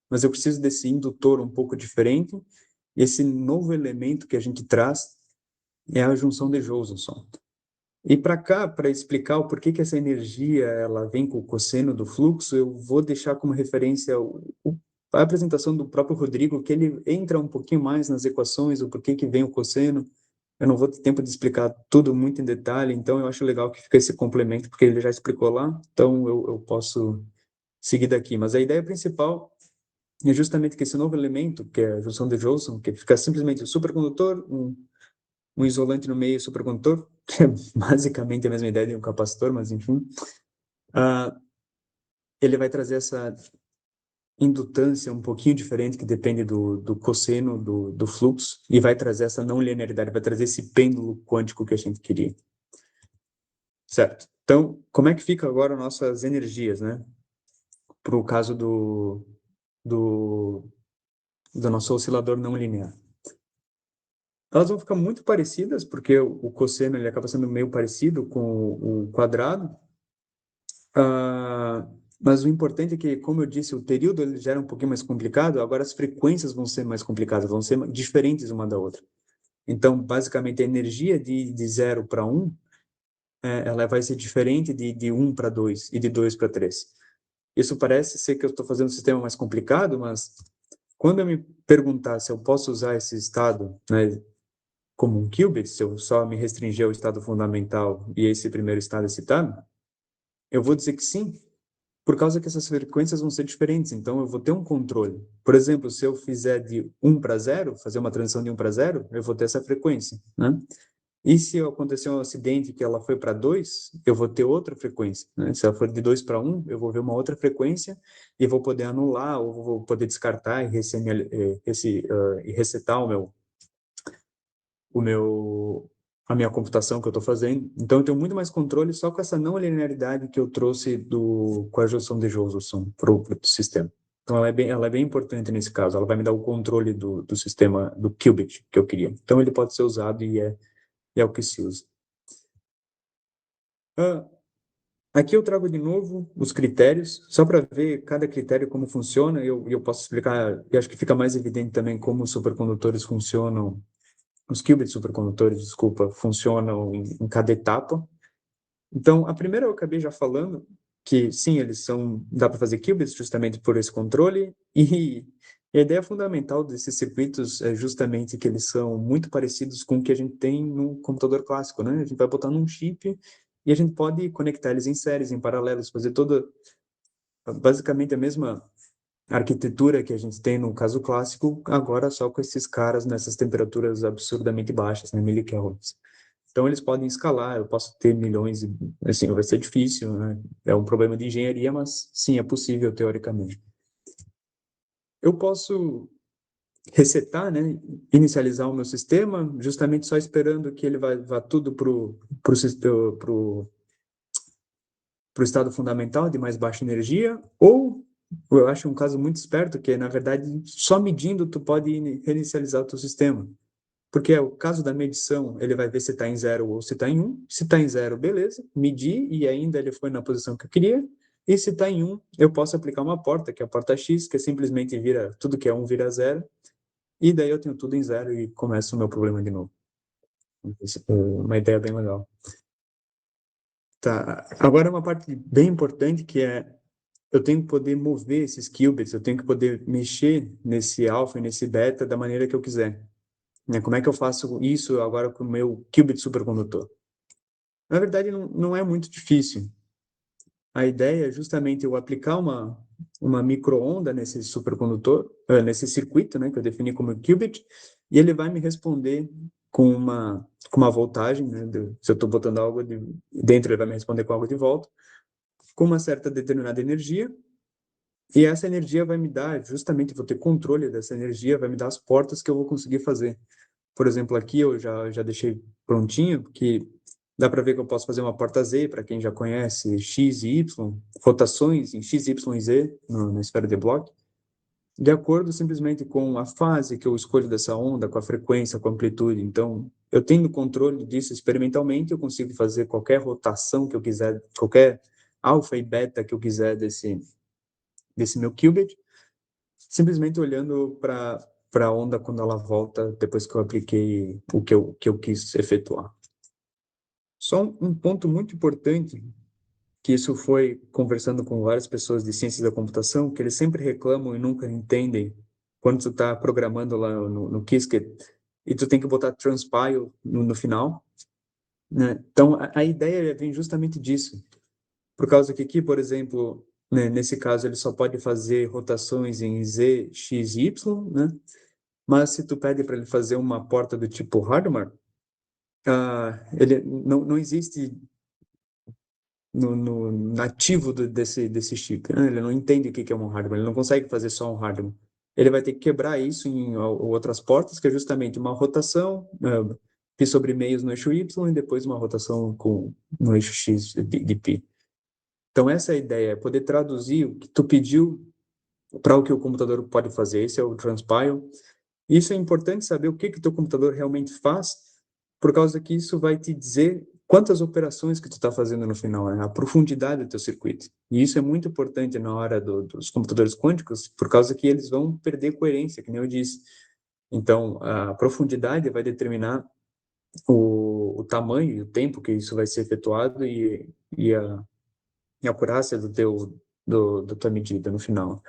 mas eu preciso desse indutor um pouco diferente. Esse novo elemento que a gente traz é a junção de Josephson. E para cá, para explicar o porquê que essa energia ela vem com o cosseno do fluxo, eu vou deixar como referência a apresentação do próprio Rodrigo, que ele entra um pouquinho mais nas equações, o porquê que vem o cosseno. Eu não vou ter tempo de explicar tudo muito em detalhe, então eu acho legal que fica esse complemento, porque ele já explicou lá, então eu posso seguir daqui. Mas a ideia principal é justamente que esse novo elemento, que é a junção de Josephson, que fica simplesmente um supercondutor, um isolante no meio supercondutor, que é basicamente a mesma ideia de um capacitor, mas enfim, ele vai trazer essa indutância um pouquinho diferente, que depende do cosseno do fluxo, e vai trazer essa não linearidade, vai trazer esse pêndulo quântico que a gente queria. Certo. Então, como é que fica agora nossas energias, né? Para o caso do, do nosso oscilador não linear. Elas vão ficar muito parecidas, porque o cosseno ele acaba sendo meio parecido com o quadrado. Mas o importante é que, como eu disse, o período ele já era um pouquinho mais complicado, agora as frequências vão ser mais complicadas, vão ser diferentes uma da outra. Então, basicamente, a energia de 0 para 1, ela vai ser diferente de 1 para 2 e de 2 para 3. Isso parece ser que eu estou fazendo um sistema mais complicado, mas quando eu me perguntar se eu posso usar esse estado, né, como um qubit, se eu só me restringir ao estado fundamental e esse primeiro estado excitado, eu vou dizer que sim, por causa que essas frequências vão ser diferentes, então eu vou ter um controle. Por exemplo, se eu fizer de 1 para 0, fazer uma transição de 1 para 0, eu vou ter essa frequência, né? E se acontecer um acidente que ela foi para 2, eu vou ter outra frequência, né? Se ela for de 2 para 1, eu vou ver uma outra frequência e vou poder anular ou vou poder descartar e resetar a minha computação que eu estou fazendo. Então, eu tenho muito mais controle só com essa não linearidade que eu trouxe com a junção de Josephson para o sistema. Então, ela é bem importante nesse caso. Ela vai me dar o controle do sistema, do qubit que eu queria. Então, ele pode ser usado e é o que se usa. Aqui eu trago de novo os critérios, só para ver cada critério como funciona, e eu posso explicar, e acho que fica mais evidente também como os supercondutores funcionam, os qubits supercondutores, desculpa, funcionam em cada etapa. Então, a primeira eu acabei já falando, que sim, dá para fazer qubits justamente por esse controle, e a ideia fundamental desses circuitos é justamente que eles são muito parecidos com o que a gente tem no computador clássico, né? A gente vai botar num chip e a gente pode conectar eles em séries, em paralelos, fazer basicamente a mesma arquitetura que a gente tem no caso clássico, agora só com esses caras nessas temperaturas absurdamente baixas, né, milikelvins. Então eles podem escalar, eu posso ter milhões, assim, vai ser difícil, né? É um problema de engenharia, mas sim, é possível teoricamente. Eu posso resetar, né, inicializar o meu sistema, justamente só esperando que ele vá tudo pro estado fundamental de mais baixa energia, ou eu acho um caso muito esperto, que na verdade, só medindo tu pode reinicializar o teu sistema. Porque é o caso da medição, ele vai ver se está em 0 ou se está em 1. Se está em 0, beleza, medi e ainda ele foi na posição que eu queria. E se está em 1, eu posso aplicar uma porta, que é a porta X, que simplesmente vira, tudo que é 1 vira 0. E daí eu tenho tudo em 0 e começa o meu problema de novo. Isso é uma ideia bem legal. Tá. Agora uma parte bem importante que é eu tenho que poder mover esses qubits, eu tenho que poder mexer nesse alfa e nesse beta da maneira que eu quiser. Né? Como é que eu faço isso agora com o meu qubit supercondutor? Na verdade, não é muito difícil. A ideia é justamente eu aplicar uma micro-onda nesse supercondutor, nesse circuito, né, que eu defini como qubit, e ele vai me responder com uma voltagem, né, se eu estou botando algo dentro, ele vai me responder com algo de volta, com uma certa determinada energia, e essa energia vai me dar, justamente, vou ter controle dessa energia, vai me dar as portas que eu vou conseguir fazer. Por exemplo, aqui eu já deixei prontinho, que dá para ver que eu posso fazer uma porta Z, para quem já conhece, X e Y, rotações em X, Y e Z na esfera de Bloch, de acordo simplesmente com a fase que eu escolho dessa onda, com a frequência, com a amplitude. Então, eu tendo controle disso experimentalmente, eu consigo fazer qualquer rotação que eu quiser, qualquer alfa e beta que eu quiser desse meu qubit, simplesmente olhando para a onda quando ela volta depois que eu apliquei o que eu quis efetuar. Só um ponto muito importante, que isso foi conversando com várias pessoas de ciências da computação, que eles sempre reclamam e nunca entendem quando tu está programando lá no Qiskit e tu tem que botar transpile no final, né? Então, a ideia vem justamente disso. Por causa que aqui, por exemplo, né, nesse caso, ele só pode fazer rotações em Z, X e Y, né? Mas se tu pede para ele fazer uma porta do tipo Hadamard, ele não existe no nativo desse chip, né? Ele não entende o que é um hardware, ele não consegue fazer só um hardware. Ele vai ter que quebrar isso em outras portas, que é justamente uma rotação π sobre meios no eixo Y e depois uma rotação no eixo X de π. Então, essa é a ideia, é poder traduzir o que tu pediu para o que o computador pode fazer. Esse é o transpile. Isso é importante saber o que o teu computador realmente faz, por causa que isso vai te dizer quantas operações que tu está fazendo no final, né? A profundidade do teu circuito. E isso é muito importante na hora dos computadores quânticos, por causa que eles vão perder coerência, que nem eu disse. Então, a profundidade vai determinar o tamanho e o tempo que isso vai ser efetuado e a acurácia da tua medida no final.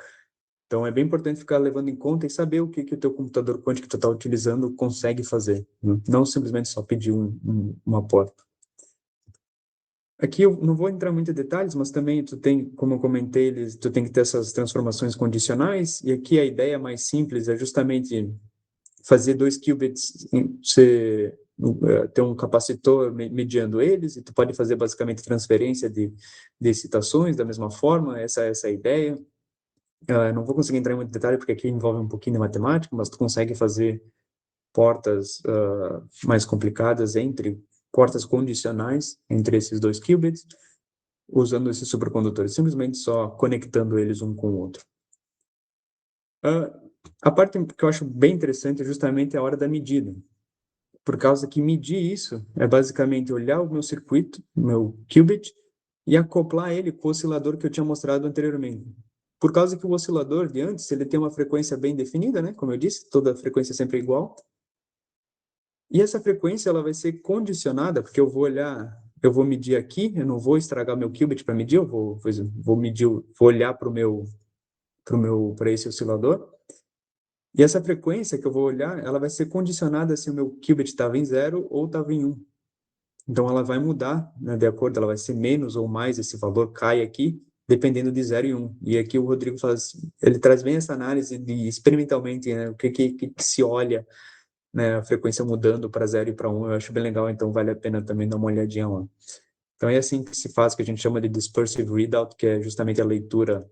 Então, é bem importante ficar levando em conta e saber o que o teu computador quântico que tu está utilizando consegue fazer, né? Não simplesmente só pedir uma porta. Aqui eu não vou entrar muito em detalhes, mas também tu tem, como eu comentei, tu tem que ter essas transformações condicionais, e aqui a ideia mais simples é justamente fazer dois qubits, ter um capacitor mediando eles, e tu pode fazer basicamente transferência de excitações da mesma forma, essa é a ideia. Não vou conseguir entrar em muito detalhe, porque aqui envolve um pouquinho de matemática, mas tu consegue fazer portas mais complicadas portas condicionais entre esses dois qubits, usando esses supercondutores, simplesmente só conectando eles um com o outro. A parte que eu acho bem interessante é justamente a hora da medida, por causa que medir isso é basicamente olhar o meu circuito, o meu qubit, e acoplar ele com o oscilador que eu tinha mostrado anteriormente. Por causa que o oscilador de antes, ele tem uma frequência bem definida, né? Como eu disse, toda frequência é sempre igual. E essa frequência ela vai ser condicionada, porque eu vou medir aqui, eu não vou estragar meu qubit para medir, eu vou medir, vou olhar para esse oscilador. E essa frequência que eu vou olhar, ela vai ser condicionada se o meu qubit estava em 0 ou estava em 1. Então, ela vai mudar, né, de acordo, ela vai ser menos ou mais, esse valor cai aqui, dependendo de 0 e 1. E aqui o Rodrigo ele traz bem essa análise de, experimentalmente, né, o que se olha, né, a frequência mudando para 0 e para 1, eu acho bem legal, então vale a pena também dar uma olhadinha lá. Então, é assim que se faz, que a gente chama de dispersive readout, que é justamente a leitura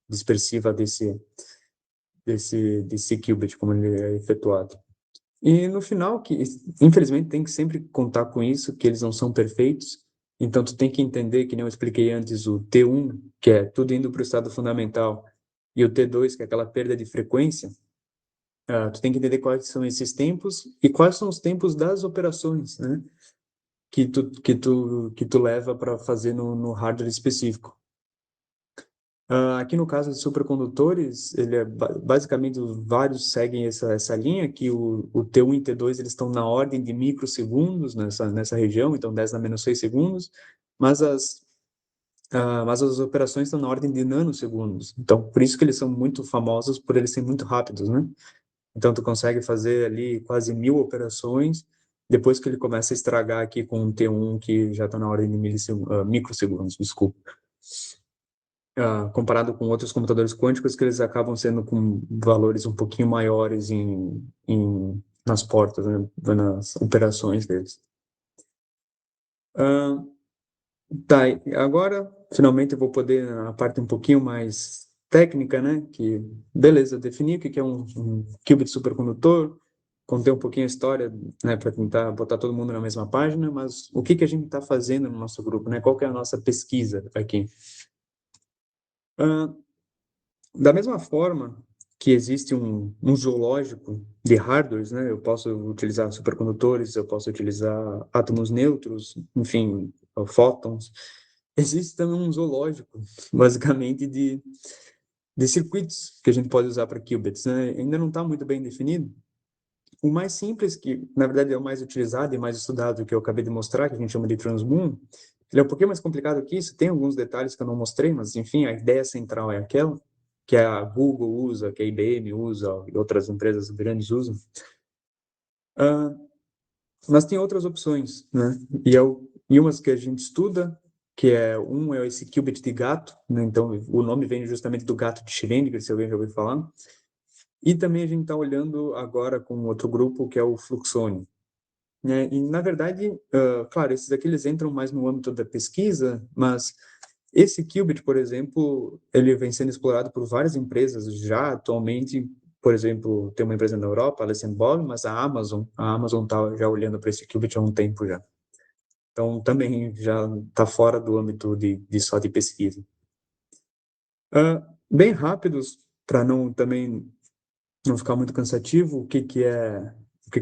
dispersiva desse qubit, como ele é efetuado. E no final, que infelizmente tem que sempre contar com isso, que eles não são perfeitos. Então, tu tem que entender, que nem eu expliquei antes, o T1, que é tudo indo para o estado fundamental, e o T2, que é aquela perda de frequência. Tu tem que entender quais são esses tempos e quais são os tempos das operações, né? Que tu leva para fazer no hardware específico. Aqui no caso de supercondutores, ele é basicamente vários seguem essa linha, que o T1 e T2 eles estão na ordem de microsegundos nessa região, então 10 na menos 6 segundos, mas as operações estão na ordem de nanosegundos. Então, por isso que eles são muito famosos, por eles serem muito rápidos, né? Então, tu consegue fazer ali quase 1000 operações, depois que ele começa a estragar aqui com um T1 que já está na ordem de microsegundos, desculpa. comparado com outros computadores quânticos, que eles acabam sendo com valores um pouquinho maiores nas portas, né, nas operações deles. Ah, tá, e agora, finalmente, eu vou poder, a parte um pouquinho mais técnica, né, que, beleza, definir o que é um qubit supercondutor, contei um pouquinho a história, né, para tentar botar todo mundo na mesma página, mas o que a gente está fazendo no nosso grupo, né, qual que é a nossa pesquisa aqui? Ah, Da mesma forma que existe um zoológico de hardwares, né? Eu posso utilizar supercondutores, eu posso utilizar átomos neutros, enfim, fótons. Existe também um zoológico, basicamente, de circuitos que a gente pode usar para qubits, né? Ainda não está muito bem definido. O mais simples, que na verdade é o mais utilizado e mais estudado, que eu acabei de mostrar, que a gente chama de Transmoon, ele é um pouquinho mais complicado que isso, tem alguns detalhes que eu não mostrei, mas enfim, a ideia central é aquela, que a Google usa, que a IBM usa, e outras empresas grandes usam. Mas tem outras opções, né? E umas que a gente estuda, que é esse qubit de gato, né? Então o nome vem justamente do gato de Schrödinger, se alguém já ouviu falar. E também a gente está olhando agora com outro grupo, que é o Fluxônio, né? E, na verdade, claro, esses aqui eles entram mais no âmbito da pesquisa, mas esse qubit, por exemplo, ele vem sendo explorado por várias empresas já atualmente. Por exemplo, tem uma empresa na Europa, a Alcent mas a Amazon está já olhando para esse qubit há um tempo já. Então, também já está fora do âmbito de só de pesquisa. Bem rápidos, para também não ficar muito cansativo, o que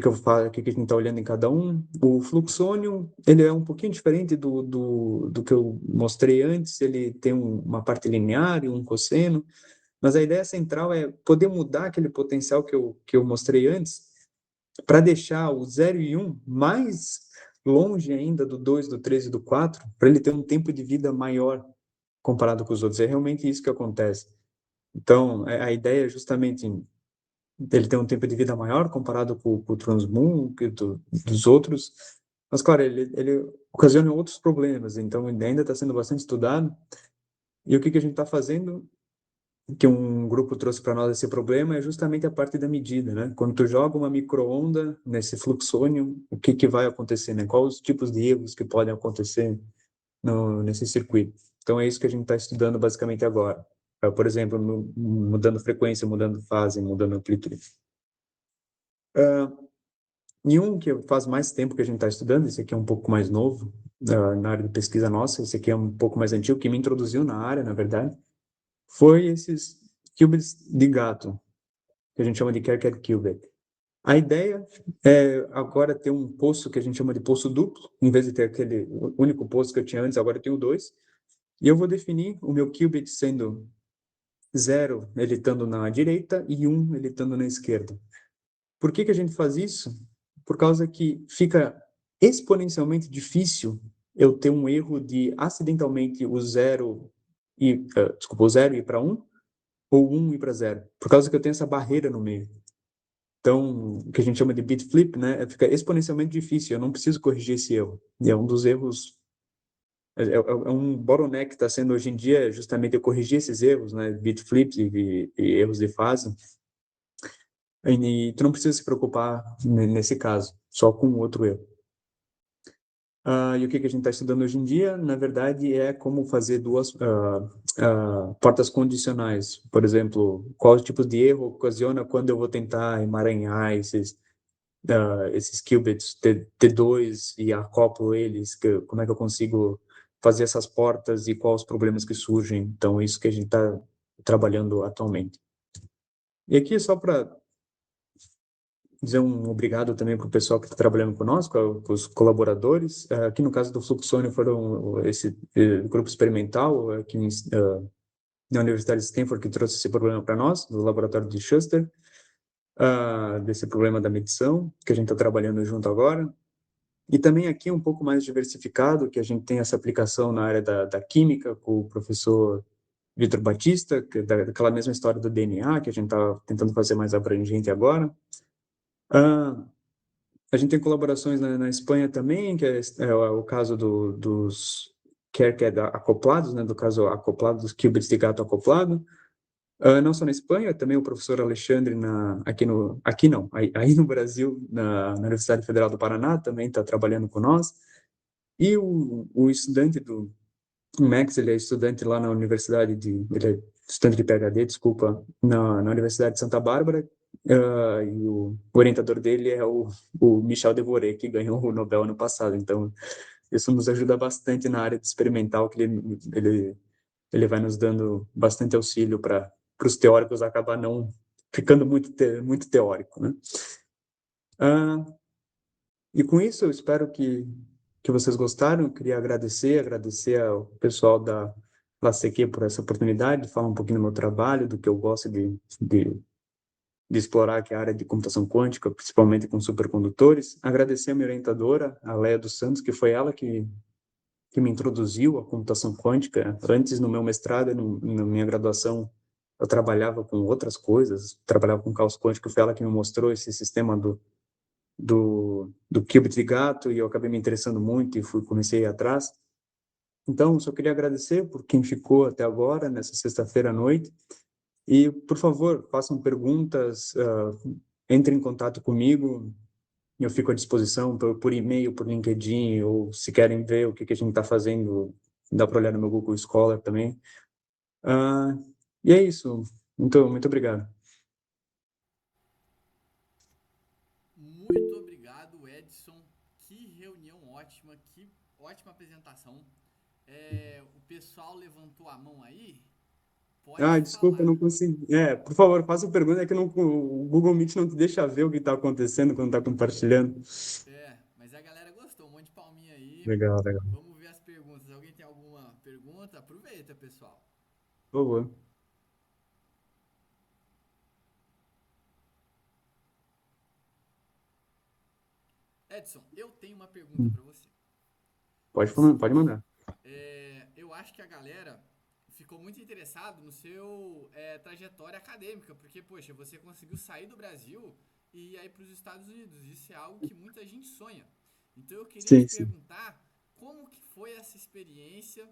eu falo, o que a gente está olhando em cada um. O fluxônio, ele é um pouquinho diferente do que eu mostrei antes, ele tem uma parte linear e um cosseno, mas a ideia central é poder mudar aquele potencial que eu mostrei antes, para deixar o 0 e 1 mais longe ainda do 2, do 3 e do 4, para ele ter um tempo de vida maior comparado com os outros. É realmente isso que acontece. Então, a ideia é justamente ele tem um tempo de vida maior comparado com o Transmoon, dos outros, mas, claro, ele ocasiona outros problemas, então ele ainda está sendo bastante estudado. E o que a gente está fazendo, que um grupo trouxe para nós esse problema, é justamente a parte da medida, né? Quando tu joga uma microonda nesse fluxônio, o que vai acontecer, né? Quais os tipos de erros que podem acontecer nesse circuito? Então é isso que a gente está estudando basicamente agora. Por exemplo, mudando frequência, mudando fase, mudando amplitude. E um que faz mais tempo que a gente está estudando, esse aqui é um pouco mais novo, na área de pesquisa nossa, esse aqui é um pouco mais antigo, que me introduziu na área, na verdade, foi esses qubits de gato, que a gente chama de Kerr-Ker qubit. A ideia é agora ter um poço que a gente chama de poço duplo, em vez de ter aquele único poço que eu tinha antes, agora eu tenho dois, e eu vou definir o meu qubit sendo 0 ele estando na direita e 1 ele estando na esquerda. Por que a gente faz isso? Por causa que fica exponencialmente difícil eu ter um erro de acidentalmente o 0 o 0 ir para 1 ou 1 ir para 0, por causa que eu tenho essa barreira no meio. Então, o que a gente chama de bit flip, né, fica exponencialmente difícil, eu não preciso corrigir esse erro. E é um dos erros, é um bottleneck que está sendo hoje em dia, justamente eu corrigir esses erros, né, bit flips e erros de fase. E tu não precisa se preocupar nesse caso, só com o outro erro. E o que a gente está estudando hoje em dia, na verdade, é como fazer duas portas condicionais. Por exemplo, qual tipo de erro ocasiona quando eu vou tentar emaranhar esses qubits T2 e acoplo eles, como é que eu consigo fazer essas portas e quais os problemas que surgem. Então, é isso que a gente está trabalhando atualmente. E aqui, só para dizer um obrigado também para o pessoal que está trabalhando conosco, os colaboradores. Aqui no caso do Fluxônio foram esse grupo experimental aqui na Universidade de Stanford que trouxe esse problema para nós, do laboratório de Schuster, desse problema da medição, que a gente está trabalhando junto agora. E também aqui um pouco mais diversificado, que a gente tem essa aplicação na área da química, com o professor Vitor Batista, daquela mesma história do DNA, que a gente está tentando fazer mais abrangente agora. A gente tem colaborações na Espanha também, que é o caso que é acoplados, né, do caso acoplados, qubits de gato acoplado. Não só na Espanha, também o professor Alexandre aqui não, aí no Brasil, na Universidade Federal do Paraná, também está trabalhando com nós. E o estudante o Max, ele é estudante lá na ele é estudante de PhD, desculpa, na Universidade de Santa Bárbara, e o orientador dele é o Michel Devoré, que ganhou o Nobel ano passado. Então, isso nos ajuda bastante na área de experimental, que ele vai nos dando bastante auxílio para os teóricos acabar não ficando muito teórico, né? Ah, e com isso, eu espero que vocês gostaram. Eu queria agradecer ao pessoal da LACQ por essa oportunidade de falar um pouquinho do meu trabalho, do que eu gosto de explorar, que é a área de computação quântica, principalmente com supercondutores. Agradecer a minha orientadora, a Leia dos Santos, que foi ela que me introduziu à computação quântica. Antes, no meu mestrado e na minha graduação, eu trabalhava com outras coisas, trabalhava com cálculo quântico, foi ela que me mostrou esse sistema do qubit de gato, e eu acabei me interessando muito e comecei a ir atrás. Então, só queria agradecer por quem ficou até agora, nessa sexta-feira à noite. E, por favor, façam perguntas, entrem em contato comigo, eu fico à disposição por e-mail, por LinkedIn, ou se querem ver o que a gente está fazendo, dá para olhar no meu Google Scholar também. Ah, e é isso. Muito obrigado. Muito obrigado, Edson. Que reunião ótima, que ótima apresentação. O pessoal levantou a mão aí? Pode Desculpa, eu falar. não consegui. Por favor, faça a pergunta, é que o Google Meet não te deixa ver o que está acontecendo quando está compartilhando. Mas a galera gostou, um monte de palminha aí. Legal, legal. Vamos ver as perguntas. Alguém tem alguma pergunta? Aproveita, pessoal. Por favor. Edson, eu tenho uma pergunta para você. Pode É o falar, pode seguinte, mandar. eu acho que a galera ficou muito interessado no seu trajetória acadêmica, porque, poxa, você conseguiu sair do Brasil e ir aí para os Estados Unidos. Isso é algo que muita gente sonha. Então eu queria te Sim, sim. perguntar como que foi essa experiência,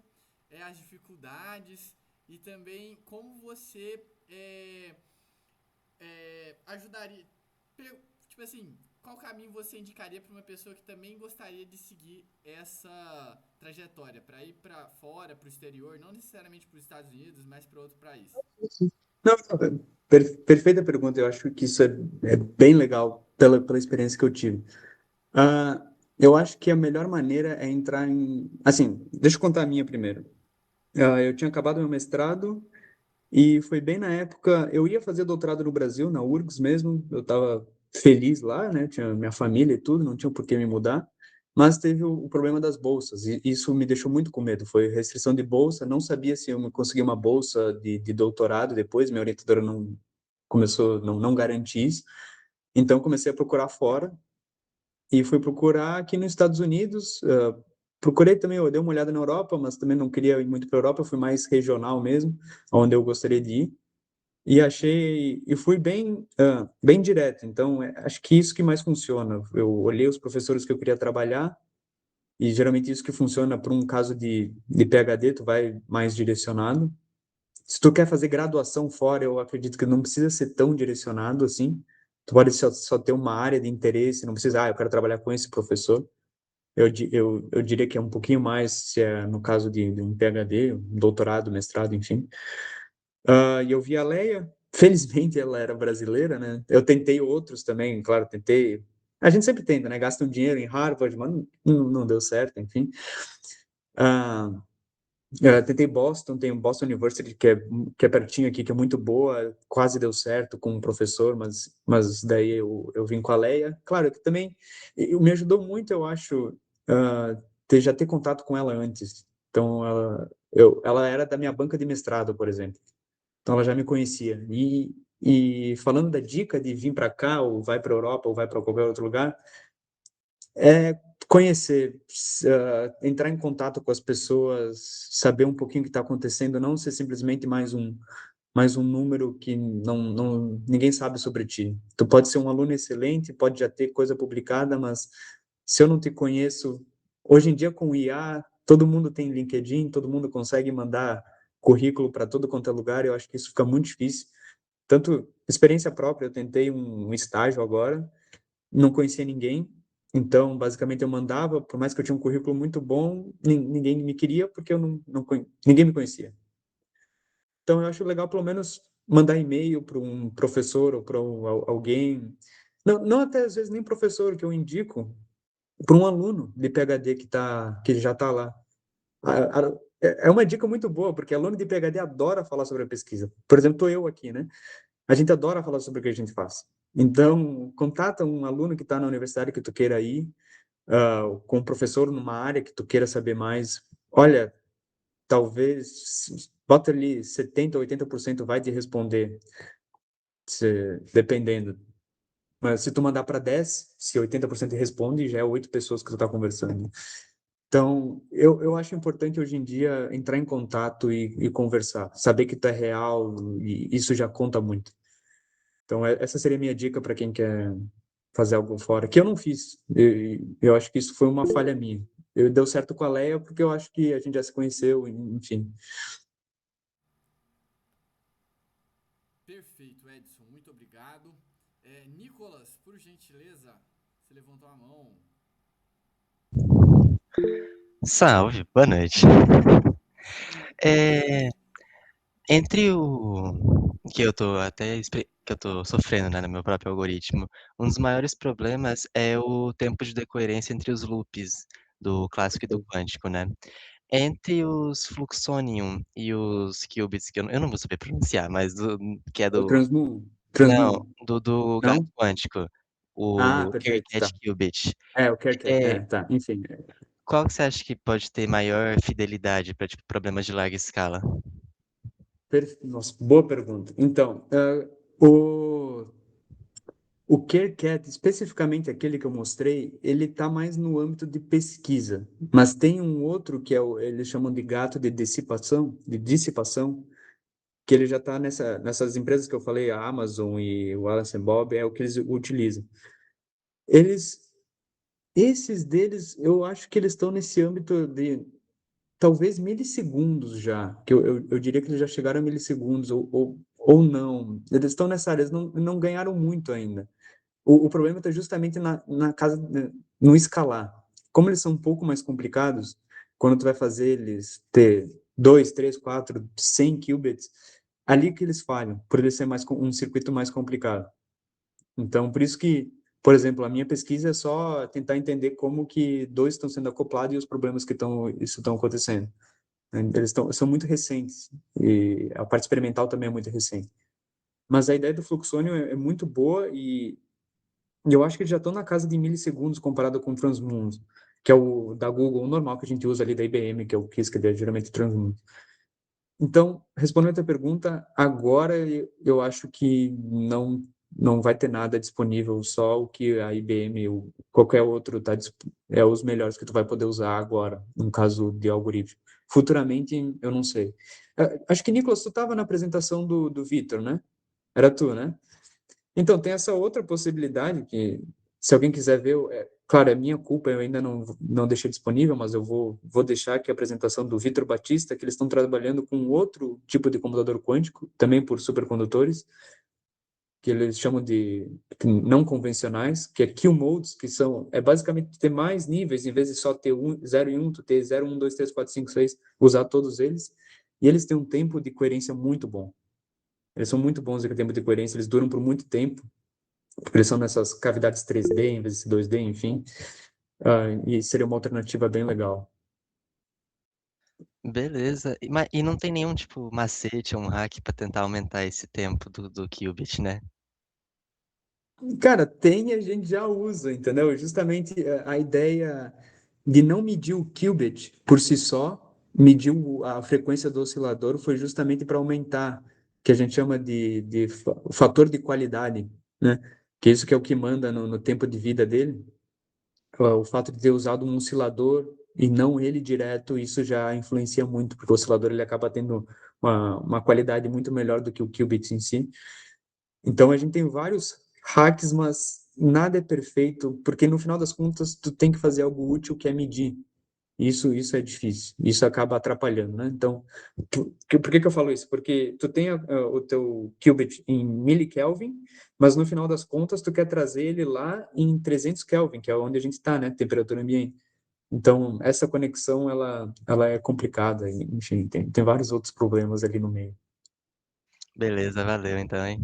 as dificuldades e também como você ajudaria, tipo assim, qual caminho você indicaria para uma pessoa que também gostaria de seguir essa trajetória, para ir para fora, para o exterior, não necessariamente para os Estados Unidos, mas para outro país? Não, não, perfeita pergunta. Eu acho que isso é bem legal pela experiência que eu tive. Ah, eu acho que a melhor maneira é entrar em. Assim, deixa eu contar a minha primeiro. Eu tinha acabado meu mestrado e foi bem na época. Eu ia fazer doutorado no Brasil, na URGS mesmo. Eu estava feliz lá, né? Tinha minha família e tudo, não tinha por que me mudar. Mas teve o problema das bolsas, e isso me deixou muito com medo. Foi restrição de bolsa, não sabia se eu conseguia uma bolsa de doutorado depois. Minha orientadora não garantir isso. Então comecei a procurar fora e fui procurar aqui nos Estados Unidos. Procurei também, eu dei uma olhada na Europa, mas também não queria ir muito para a Europa, fui mais regional mesmo, onde eu gostaria de ir. E achei, e fui bem direto. Então, acho que isso que mais funciona. Eu olhei os professores que eu queria trabalhar, e geralmente isso que funciona para um caso de PhD, tu vai mais direcionado. Se tu quer fazer graduação fora, eu acredito que não precisa ser tão direcionado assim. Tu pode só ter uma área de interesse, não precisa, eu quero trabalhar com esse professor. Eu diria que é um pouquinho mais, se é no caso de um PhD, um doutorado, mestrado, enfim. E eu vi a Leia, felizmente ela era brasileira, né? Eu tentei outros também, claro, tentei. A gente sempre tenta, né? Gasta um dinheiro em Harvard, mas não deu certo, enfim. Ah, tentei Boston, tem o Boston University, que é pertinho aqui, que é muito boa, quase deu certo com um professor, mas daí eu vim com a Leia. Claro que também me ajudou muito, eu acho, já ter contato com ela antes. Então, ela era da minha banca de mestrado, por exemplo. Então, ela já me conhecia. E falando da dica de vir para cá, ou vai para a Europa, ou vai para qualquer outro lugar, é conhecer, entrar em contato com as pessoas, saber um pouquinho o que está acontecendo, não ser simplesmente mais um número que ninguém sabe sobre ti. Tu pode ser um aluno excelente, pode já ter coisa publicada, mas se eu não te conheço, hoje em dia com o IA, todo mundo tem LinkedIn, todo mundo consegue mandar currículo para todo quanto é lugar, eu acho que isso fica muito difícil. Tanto experiência própria, eu tentei um estágio agora, não conhecia ninguém, então basicamente eu mandava, por mais que eu tinha um currículo muito bom, ninguém me queria porque eu ninguém me conhecia. Então eu acho legal pelo menos mandar e-mail para um professor ou para alguém, não até às vezes nem professor que eu indico, para um aluno de PhD que já está lá. É uma dica muito boa, porque aluno de PhD adora falar sobre a pesquisa. Por exemplo, estou eu aqui, né? A gente adora falar sobre o que a gente faz. Então, contata um aluno que está na universidade que tu queira ir, com um professor numa área que tu queira saber mais. Olha, talvez, bota ali 70, 80% vai te responder, dependendo. Mas se tu mandar para 10, se 80% responde, já é 8 pessoas que tu está conversando. Então, eu acho importante hoje em dia entrar em contato e conversar, saber que tu é real, e isso já conta muito. Então, essa seria a minha dica para quem quer fazer algo fora, que eu não fiz. Eu acho que isso foi uma falha minha. Deu certo com a Leia porque eu acho que a gente já se conheceu, enfim. Perfeito, Edson, muito obrigado. Nicolas, por gentileza, você levantou a mão. Salve, boa noite. É, entre o que eu tô que eu tô sofrendo, né, no meu próprio algoritmo, um dos maiores problemas é o tempo de decoerência entre os loops do clássico e do quântico, né? Entre os Fluxonium e os qubits, que eu não vou saber pronunciar, mas que é O do Transmoon? não, Transmoon? do gato Não? quântico, Ah, o perfeito, Kerket tá. qubit. O Kerker, É, tá, enfim. qual que você acha que pode ter maior fidelidade para tipo, problemas de larga escala? Nossa, boa pergunta. Então, o CareCat, especificamente aquele que eu mostrei, ele está mais no âmbito de pesquisa, mas tem um outro que eles chamam de gato de dissipação, que ele já está nessas empresas que eu falei, a Amazon e o Alice Bob, é o que eles utilizam. Eles, esses deles, eu acho que eles estão nesse âmbito de talvez milissegundos já, que eu diria que eles já chegaram a milissegundos, ou não. Eles estão nessa área, eles não ganharam muito ainda. O problema está justamente na casa, no escalar. Como eles são um pouco mais complicados, quando tu vai fazer eles ter 2, 3, 4, 100 qubits, ali que eles falham, por eles ser um circuito mais complicado. Então, por isso que, por exemplo, a minha pesquisa é só tentar entender como que dois estão sendo acoplados e os problemas que estão acontecendo. São muito recentes e a parte experimental também é muito recente. Mas a ideia do Fluxonium é muito boa e eu acho que eles já estão na casa de milissegundos comparado com o Transmundo, que é o da Google, o normal que a gente usa ali da IBM, que é o QIS, que é geralmente Transmundo. Então, respondendo a tua pergunta, agora eu acho que não vai ter nada disponível, só o que a IBM ou qualquer outro é os melhores que tu vai poder usar agora, no caso de algoritmo. Futuramente, eu não sei. Acho que, Nicolas, tu estava na apresentação do Vitor, né? Era tu, né? Então, tem essa outra possibilidade que, se alguém quiser ver, claro, é minha culpa, eu ainda não deixei disponível, mas eu vou deixar aqui a apresentação do Vitor Batista, que eles estão trabalhando com outro tipo de computador quântico, também por supercondutores, que eles chamam de não convencionais, que é Q-modes, é basicamente ter mais níveis, em vez de só ter 0 e 1, tu ter 0, 1, 2, 3, 4, 5, 6, usar todos eles, e eles têm um tempo de coerência muito bom. Eles são muito bons em tempo de coerência, eles duram por muito tempo, porque eles são nessas cavidades 3D em vez de 2D, enfim. E seria uma alternativa bem legal. Beleza. E não tem nenhum, tipo, macete ou um hack pra tentar aumentar esse tempo do qubit, né? Cara, tem e a gente já usa, entendeu? Justamente a ideia de não medir o qubit por si só, medir a frequência do oscilador foi justamente para aumentar, que a gente chama de o fator de qualidade, né? Que isso que é o que manda no tempo de vida dele. O fato de ter usado um oscilador e não ele direto, isso já influencia muito, porque o oscilador ele acaba tendo uma qualidade muito melhor do que o qubit em si. Então a gente tem vários hacks, mas nada é perfeito, porque no final das contas tu tem que fazer algo útil que é medir. Isso é difícil, isso acaba atrapalhando, né? Então, por que eu falo isso? Porque tu tem o teu qubit em milikelvin, mas no final das contas tu quer trazer ele lá em 300 Kelvin, que é onde a gente está, né? Temperatura ambiente. Então, essa conexão, ela é complicada, enfim, tem vários outros problemas ali no meio. Beleza, valeu então, hein?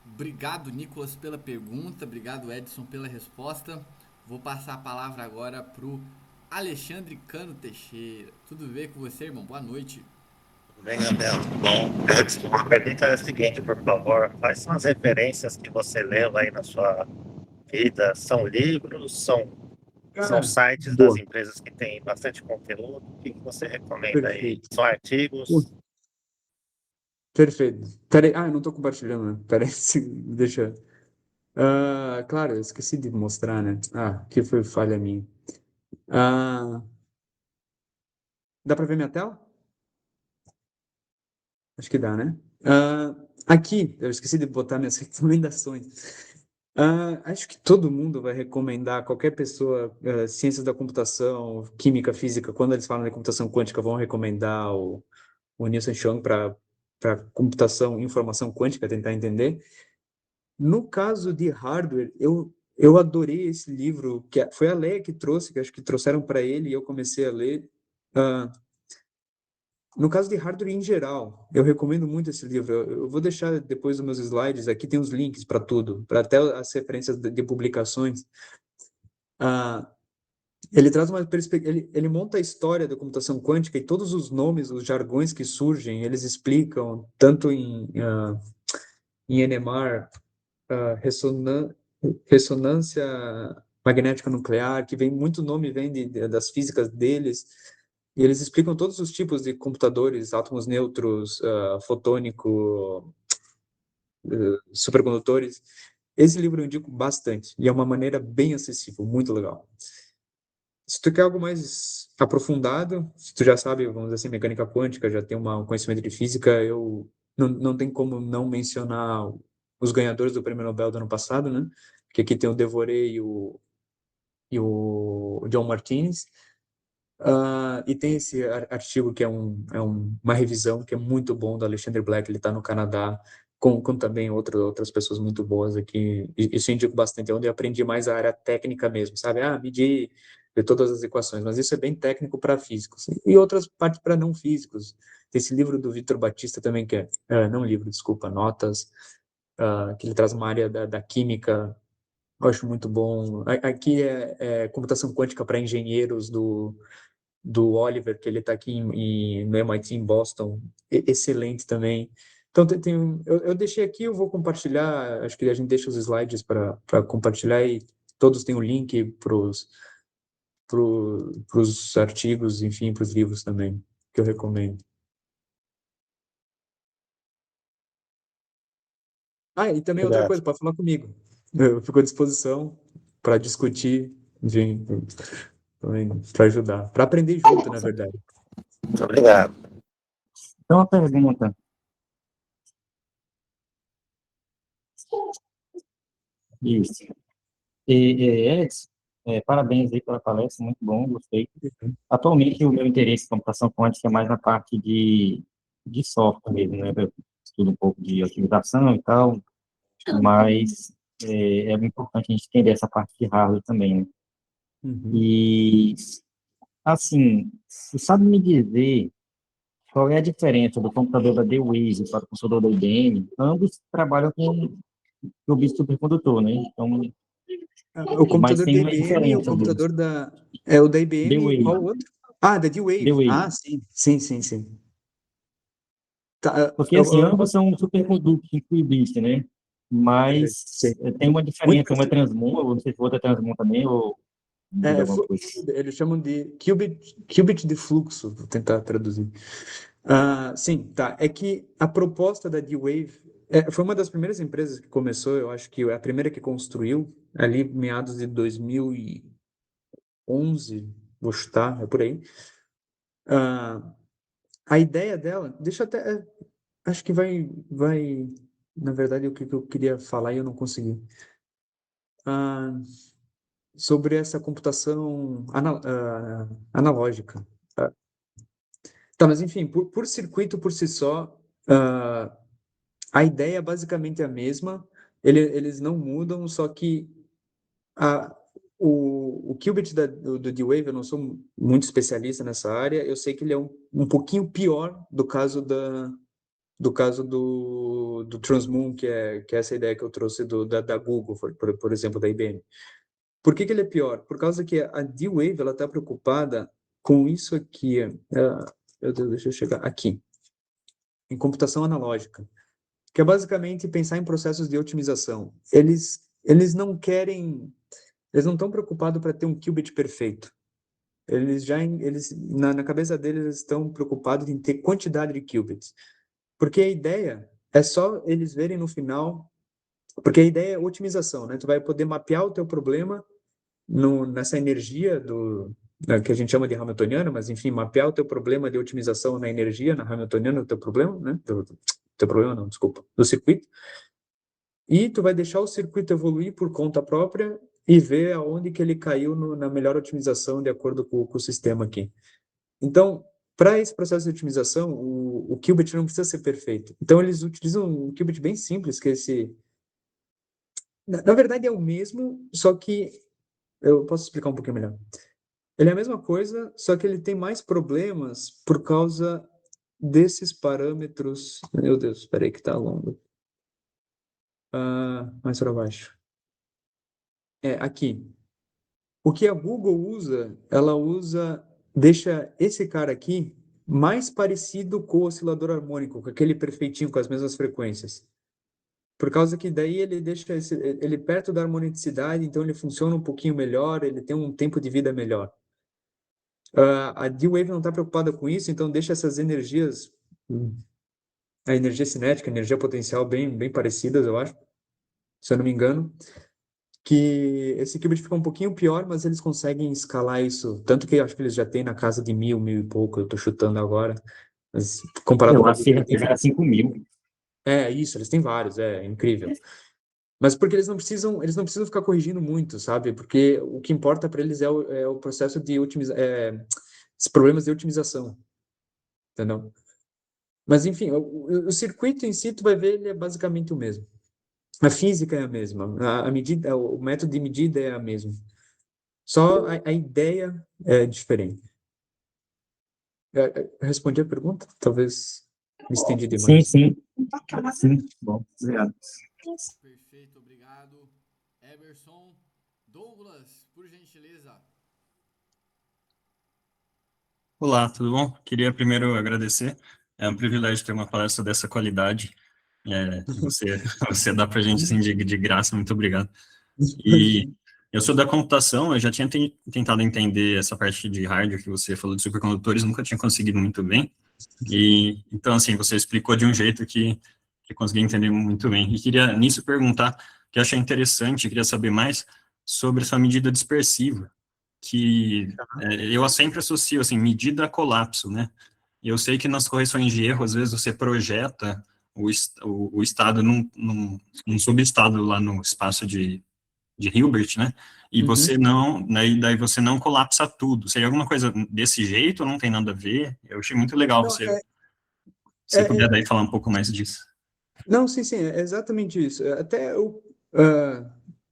Obrigado, Nicolas, pela pergunta. Obrigado, Edson, pela resposta. Vou passar a palavra agora pro Alexandre Cano Teixeira. Tudo bem com você, irmão? Boa noite. Bem, Gabriel, tudo bom? Edson, a pergunta é a seguinte, por favor. Quais são as referências que você leu aí na sua vida? São livros? São Cara, sites das boa, empresas que têm bastante conteúdo? O que você recomenda aí? perfeito. São artigos? Perfeito. Peraí, eu não estou compartilhando, né? Peraí, deixa. Claro, eu esqueci de mostrar, né? Que foi falha minha. Ah, dá para ver minha tela? Acho que dá, né? Aqui, eu esqueci de botar minhas recomendações. Acho que todo mundo vai recomendar, qualquer pessoa, ciências da computação, química, física, quando eles falam de computação quântica, vão recomendar o Nielsen Chong para computação e informação quântica, tentar entender. No caso de hardware, eu adorei esse livro, foi a Leia que trouxe, que acho que trouxeram para ele e eu comecei a ler. Ah, no caso de hardware em geral, eu recomendo muito esse livro. Eu vou deixar depois dos meus slides, aqui tem os links para tudo, para até as referências de publicações. Ah, ele traz uma perspectiva, ele monta a história da computação quântica e todos os nomes, os jargões que surgem, eles explicam, tanto em NMR, ressonan ressonância magnética nuclear, que vem muito nome vem das físicas deles, e eles explicam todos os tipos de computadores, átomos neutros, fotônico, supercondutores. Esse livro eu indico bastante, e é uma maneira bem acessível, muito legal. Se tu quer algo mais aprofundado, se tu já sabe, vamos dizer assim, mecânica quântica, já tem um conhecimento de física, eu não tem como não mencionar os ganhadores do Prêmio Nobel do ano passado, né? Porque aqui tem o Devoré e o John Martins. E tem esse artigo que é uma revisão que é muito bom do Alexander Black, ele está no Canadá, com também outras pessoas muito boas aqui. Isso eu indico bastante, é onde eu aprendi mais a área técnica mesmo, sabe? Medir ver todas as equações, mas isso é bem técnico para físicos. E outras partes para não físicos. Tem esse livro do Vitor Batista também, que não livro, desculpa, notas, que ele traz uma área da química, eu acho muito bom. Aqui é computação quântica para engenheiros do Oliver, que ele está aqui no MIT em Boston, excelente também. Então, eu deixei aqui, eu vou compartilhar, acho que a gente deixa os slides para compartilhar e todos têm o link para os artigos, enfim, para os livros também, que eu recomendo. E também outra Obrigado. coisa, pode falar comigo. Eu fico à disposição para discutir, enfim, para ajudar, para aprender junto, na verdade. Muito obrigado. Então, uma pergunta. Isso. Edson, parabéns aí pela palestra, muito bom, gostei. Atualmente, o meu interesse em computação quântica é mais na parte de software mesmo, né? Eu estudo um pouco de otimização e tal, mas é muito importante a gente entender essa parte de hardware também, né? Uhum. E, assim, você sabe me dizer qual é a diferença do computador da D-Wave para o computador da IBM? Ambos trabalham com qubit supercondutor, né? Então, O mas computador tem da uma IBM e o diferença deles. computador da. É o da IBM, D-Wave, qual o outro? Da D-Wave. D-Wave. Sim, sim, sim, sim. Tá, Porque, assim, ambos são supercondutos em qubit, né? sim. Mas tem uma Muito diferença, um é parecido. transmuon, ou não sei se o outro é transmuon também, ou muda alguma coisa. Eles chamam de qubit de fluxo, vou tentar traduzir. Sim, tá. É que a proposta da D-Wave foi uma das primeiras empresas que começou, eu acho que a primeira que construiu, ali meados de 2011, vou chutar, é por aí. Ah, a ideia dela, deixa eu até, acho que na verdade, o que eu queria falar e eu não consegui. Ah, sobre essa computação analógica. Tá, mas enfim, por circuito por si só, a ideia basicamente é a mesma, eles não mudam, só que o qubit do D-Wave, eu não sou muito especialista nessa área, eu sei que ele é um pouquinho pior do caso do Transmoon, que é essa ideia que eu trouxe da Google, por exemplo, da IBM. Por que ele é pior? Por causa que a D-Wave ela está preocupada com isso aqui. Meu Deus, deixa eu chegar aqui. Em computação analógica, que é basicamente pensar em processos de otimização. Eles não estão preocupados para ter um qubit perfeito. Na cabeça deles, eles estão preocupados em ter quantidade de qubits. Porque a ideia é só eles verem no final, porque a ideia é otimização, né? Tu vai poder mapear o teu problema nessa energia que a gente chama de Hamiltoniana, mas enfim, mapear o teu problema de otimização na energia, na Hamiltoniana, o teu problema, né? Teu problema não, desculpa, do circuito. E tu vai deixar o circuito evoluir por conta própria e ver aonde que ele caiu na melhor otimização de acordo com o sistema aqui. Então, para esse processo de otimização, o qubit não precisa ser perfeito. Então, eles utilizam um qubit bem simples, que é esse... Na verdade, é o mesmo, só que... Eu posso explicar um pouquinho melhor. Ele é a mesma coisa, só que ele tem mais problemas por causa desses parâmetros... Meu Deus, espera aí que tá longo. Mais para baixo. Aqui. O que a Google usa, deixa esse cara aqui mais parecido com o oscilador harmônico, com aquele perfeitinho, com as mesmas frequências. Por causa que daí ele deixa ele perto da harmonicidade, então ele funciona um pouquinho melhor, ele tem um tempo de vida melhor. A D-Wave não está preocupada com isso, então deixa essas energias, a energia cinética, a energia potencial bem parecidas, eu acho, se eu não me engano, que esse qubit fica um pouquinho pior, mas eles conseguem escalar isso, tanto que eu acho que eles já têm na casa de 1.000 e pouco, eu estou chutando agora, mas comparado Eu com a acho que Google, era 5.000. isso, eles têm vários, é incrível. Mas porque eles não precisam ficar corrigindo muito, sabe? Porque o que importa para eles é o processo de esses problemas de otimização, entendeu? Mas enfim, o circuito em si, tu vai ver, ele é basicamente o mesmo. A física é a mesma, a medida, o método de medida é a mesma. Só a ideia é diferente. Eu respondi a pergunta? Talvez me estendi Sim, demais. sim. Sim, bom, obrigado. Perfeito, obrigado. Eberson. Douglas, por gentileza. Olá, tudo bom? Queria primeiro agradecer. É um privilégio ter uma palestra dessa qualidade. Você dá para a gente assim, de graça, muito obrigado. E eu sou da computação, eu já tinha tentado entender essa parte de hardware que você falou de supercondutores, nunca tinha conseguido muito bem. E então, assim, você explicou de um jeito que consegui entender muito bem. E queria nisso perguntar, que eu achei interessante, queria saber mais sobre essa medida dispersiva, que eu sempre associo, assim, medida a colapso, né? Eu sei que nas correções de erro, às vezes você projeta o estado num subestado lá no espaço de Hilbert, né? E você não, daí você não colapsa tudo. Seria alguma coisa desse jeito ou não tem nada a ver? Eu achei muito legal Não, você puder daí falar um pouco mais disso. Não, sim, é exatamente isso. Até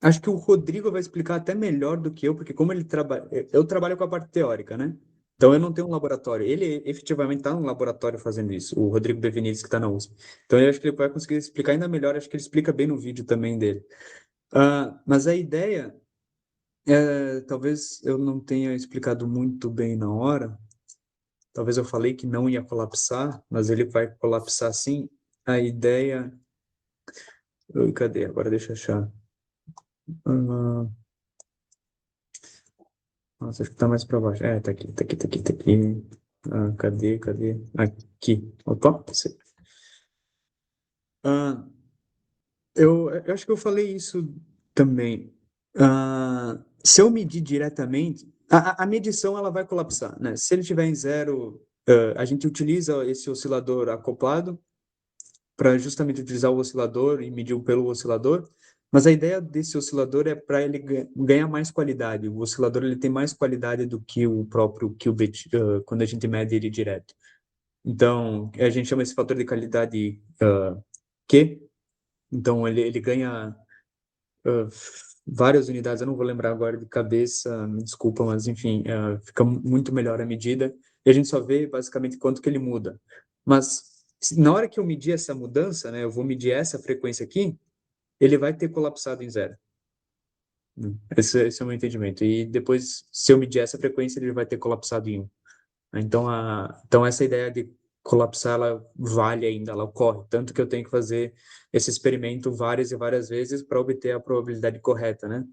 acho que o Rodrigo vai explicar até melhor do que eu, porque como ele trabalha, eu trabalho com a parte teórica, né? Então eu não tenho um laboratório. Ele efetivamente está num laboratório fazendo isso, o Rodrigo Bevenizzi, que está na USP. Então eu acho que ele vai conseguir explicar ainda melhor, acho que ele explica bem no vídeo também dele. Mas a ideia, talvez eu não tenha explicado muito bem na hora, talvez eu falei que não ia colapsar, mas ele vai colapsar sim. A ideia... Cadê? Agora deixa eu achar. Nossa, acho que tá mais para baixo. Tá aqui, tá aqui, tá aqui, tá aqui. Cadê? Aqui. Opa, isso aí. Eu acho que eu falei isso também. Se eu medir diretamente, a medição ela vai colapsar, né? Se ele estiver em zero, a gente utiliza esse oscilador acoplado para justamente utilizar o oscilador e medir pelo oscilador, Mas a ideia desse oscilador é para ele ganhar mais qualidade. O oscilador ele tem mais qualidade do que o próprio qubit quando a gente mede ele direto. Então, a gente chama esse fator de qualidade Q. Então, ele ganha várias unidades, eu não vou lembrar agora de cabeça, me desculpa, mas enfim, fica muito melhor a medida, e a gente só vê basicamente quanto que ele muda. Mas na hora que eu medir essa mudança, né, eu vou medir essa frequência aqui, ele vai ter colapsado em zero. Esse é o meu entendimento. E depois, se eu medir essa frequência, ele vai ter colapsado em 1. Então essa ideia de colapsar, ela vale ainda, ela ocorre. Tanto que eu tenho que fazer esse experimento várias e várias vezes para obter a probabilidade correta, né?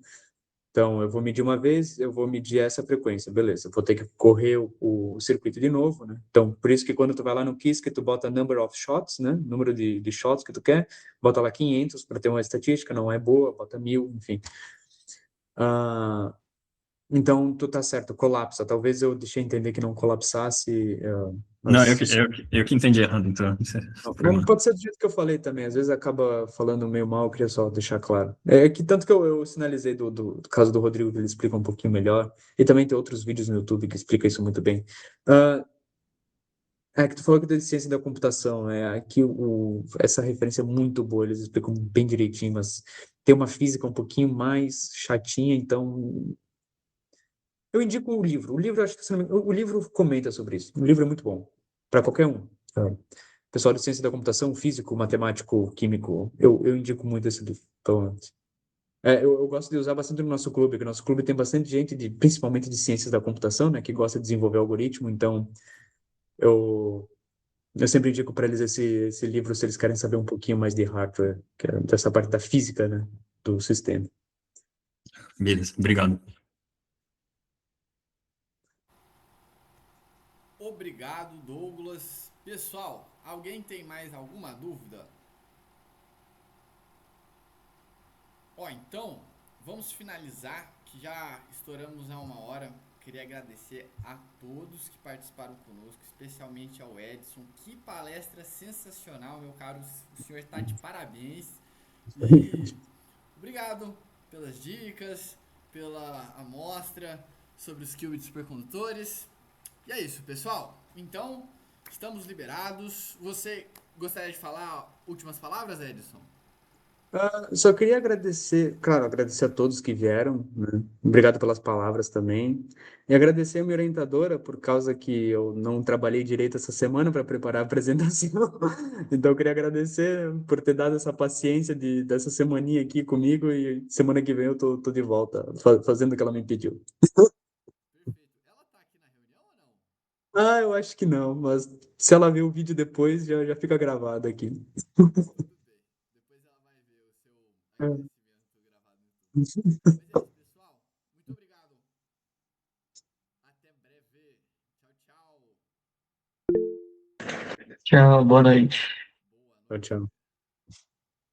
Então, eu vou medir uma vez, eu vou medir essa frequência, beleza. Eu vou ter que correr o circuito de novo, né? Então, por isso que quando tu vai lá no Qisk, tu bota number of shots, né? Número de shots que tu quer, bota lá 500 para ter uma estatística, não é boa, bota 1000, enfim. Então, tu tá certo, colapsa. Talvez eu deixei entender que não colapsasse. Não, Mas eu que entendi errado, então. Foi mal. pode ser do jeito que eu falei também. Às vezes acaba falando meio mal, eu queria só deixar claro. É que tanto que eu sinalizei do caso do Rodrigo, que ele explica um pouquinho melhor. E também tem outros vídeos no YouTube que explicam isso muito bem. Que tu falou que da ciência da computação, aqui essa referência é muito boa, eles explicam bem direitinho, mas tem uma física um pouquinho mais chatinha, então eu indico o livro. O livro, acho que o livro comenta sobre isso. O livro é muito bom para qualquer um. Pessoal de ciência da computação, físico, matemático, químico, eu indico muito esse livro. Então, eu gosto de usar bastante no nosso clube, porque o nosso clube tem bastante gente, principalmente de ciências da computação, né, que gosta de desenvolver algoritmo. Então, eu sempre indico para eles esse livro se eles querem saber um pouquinho mais de hardware, que é dessa parte da física, né, do sistema. Beleza, obrigado. Obrigado, Douglas. Pessoal, alguém tem mais alguma dúvida? Então, vamos finalizar, que já estouramos a 1 hora. Queria agradecer a todos que participaram conosco, especialmente ao Edson. Que palestra sensacional, meu caro. O senhor está de parabéns. E obrigado pelas dicas, pela amostra sobre os qubits supercondutores. E é isso, pessoal. Então, estamos liberados. Você gostaria de falar últimas palavras, Edson? Só queria agradecer, claro, agradecer a todos que vieram, né? Obrigado pelas palavras também. E agradecer a minha orientadora, por causa que eu não trabalhei direito essa semana para preparar a apresentação. Então, eu queria agradecer por ter dado essa paciência dessa semaninha aqui comigo. E semana que vem eu tô de volta, fazendo o que ela me pediu. Perfeito. Ela tá aqui na reunião ou não? Eu acho que não, mas se ela ver o vídeo depois, já fica gravado aqui. Tudo bem. Depois ela vai ver o seu agradecimento gravado no YouTube. Mas é isso, pessoal. Muito obrigado. Até breve. Tchau, tchau. Tchau, boa noite. Boa noite. Tchau, tchau.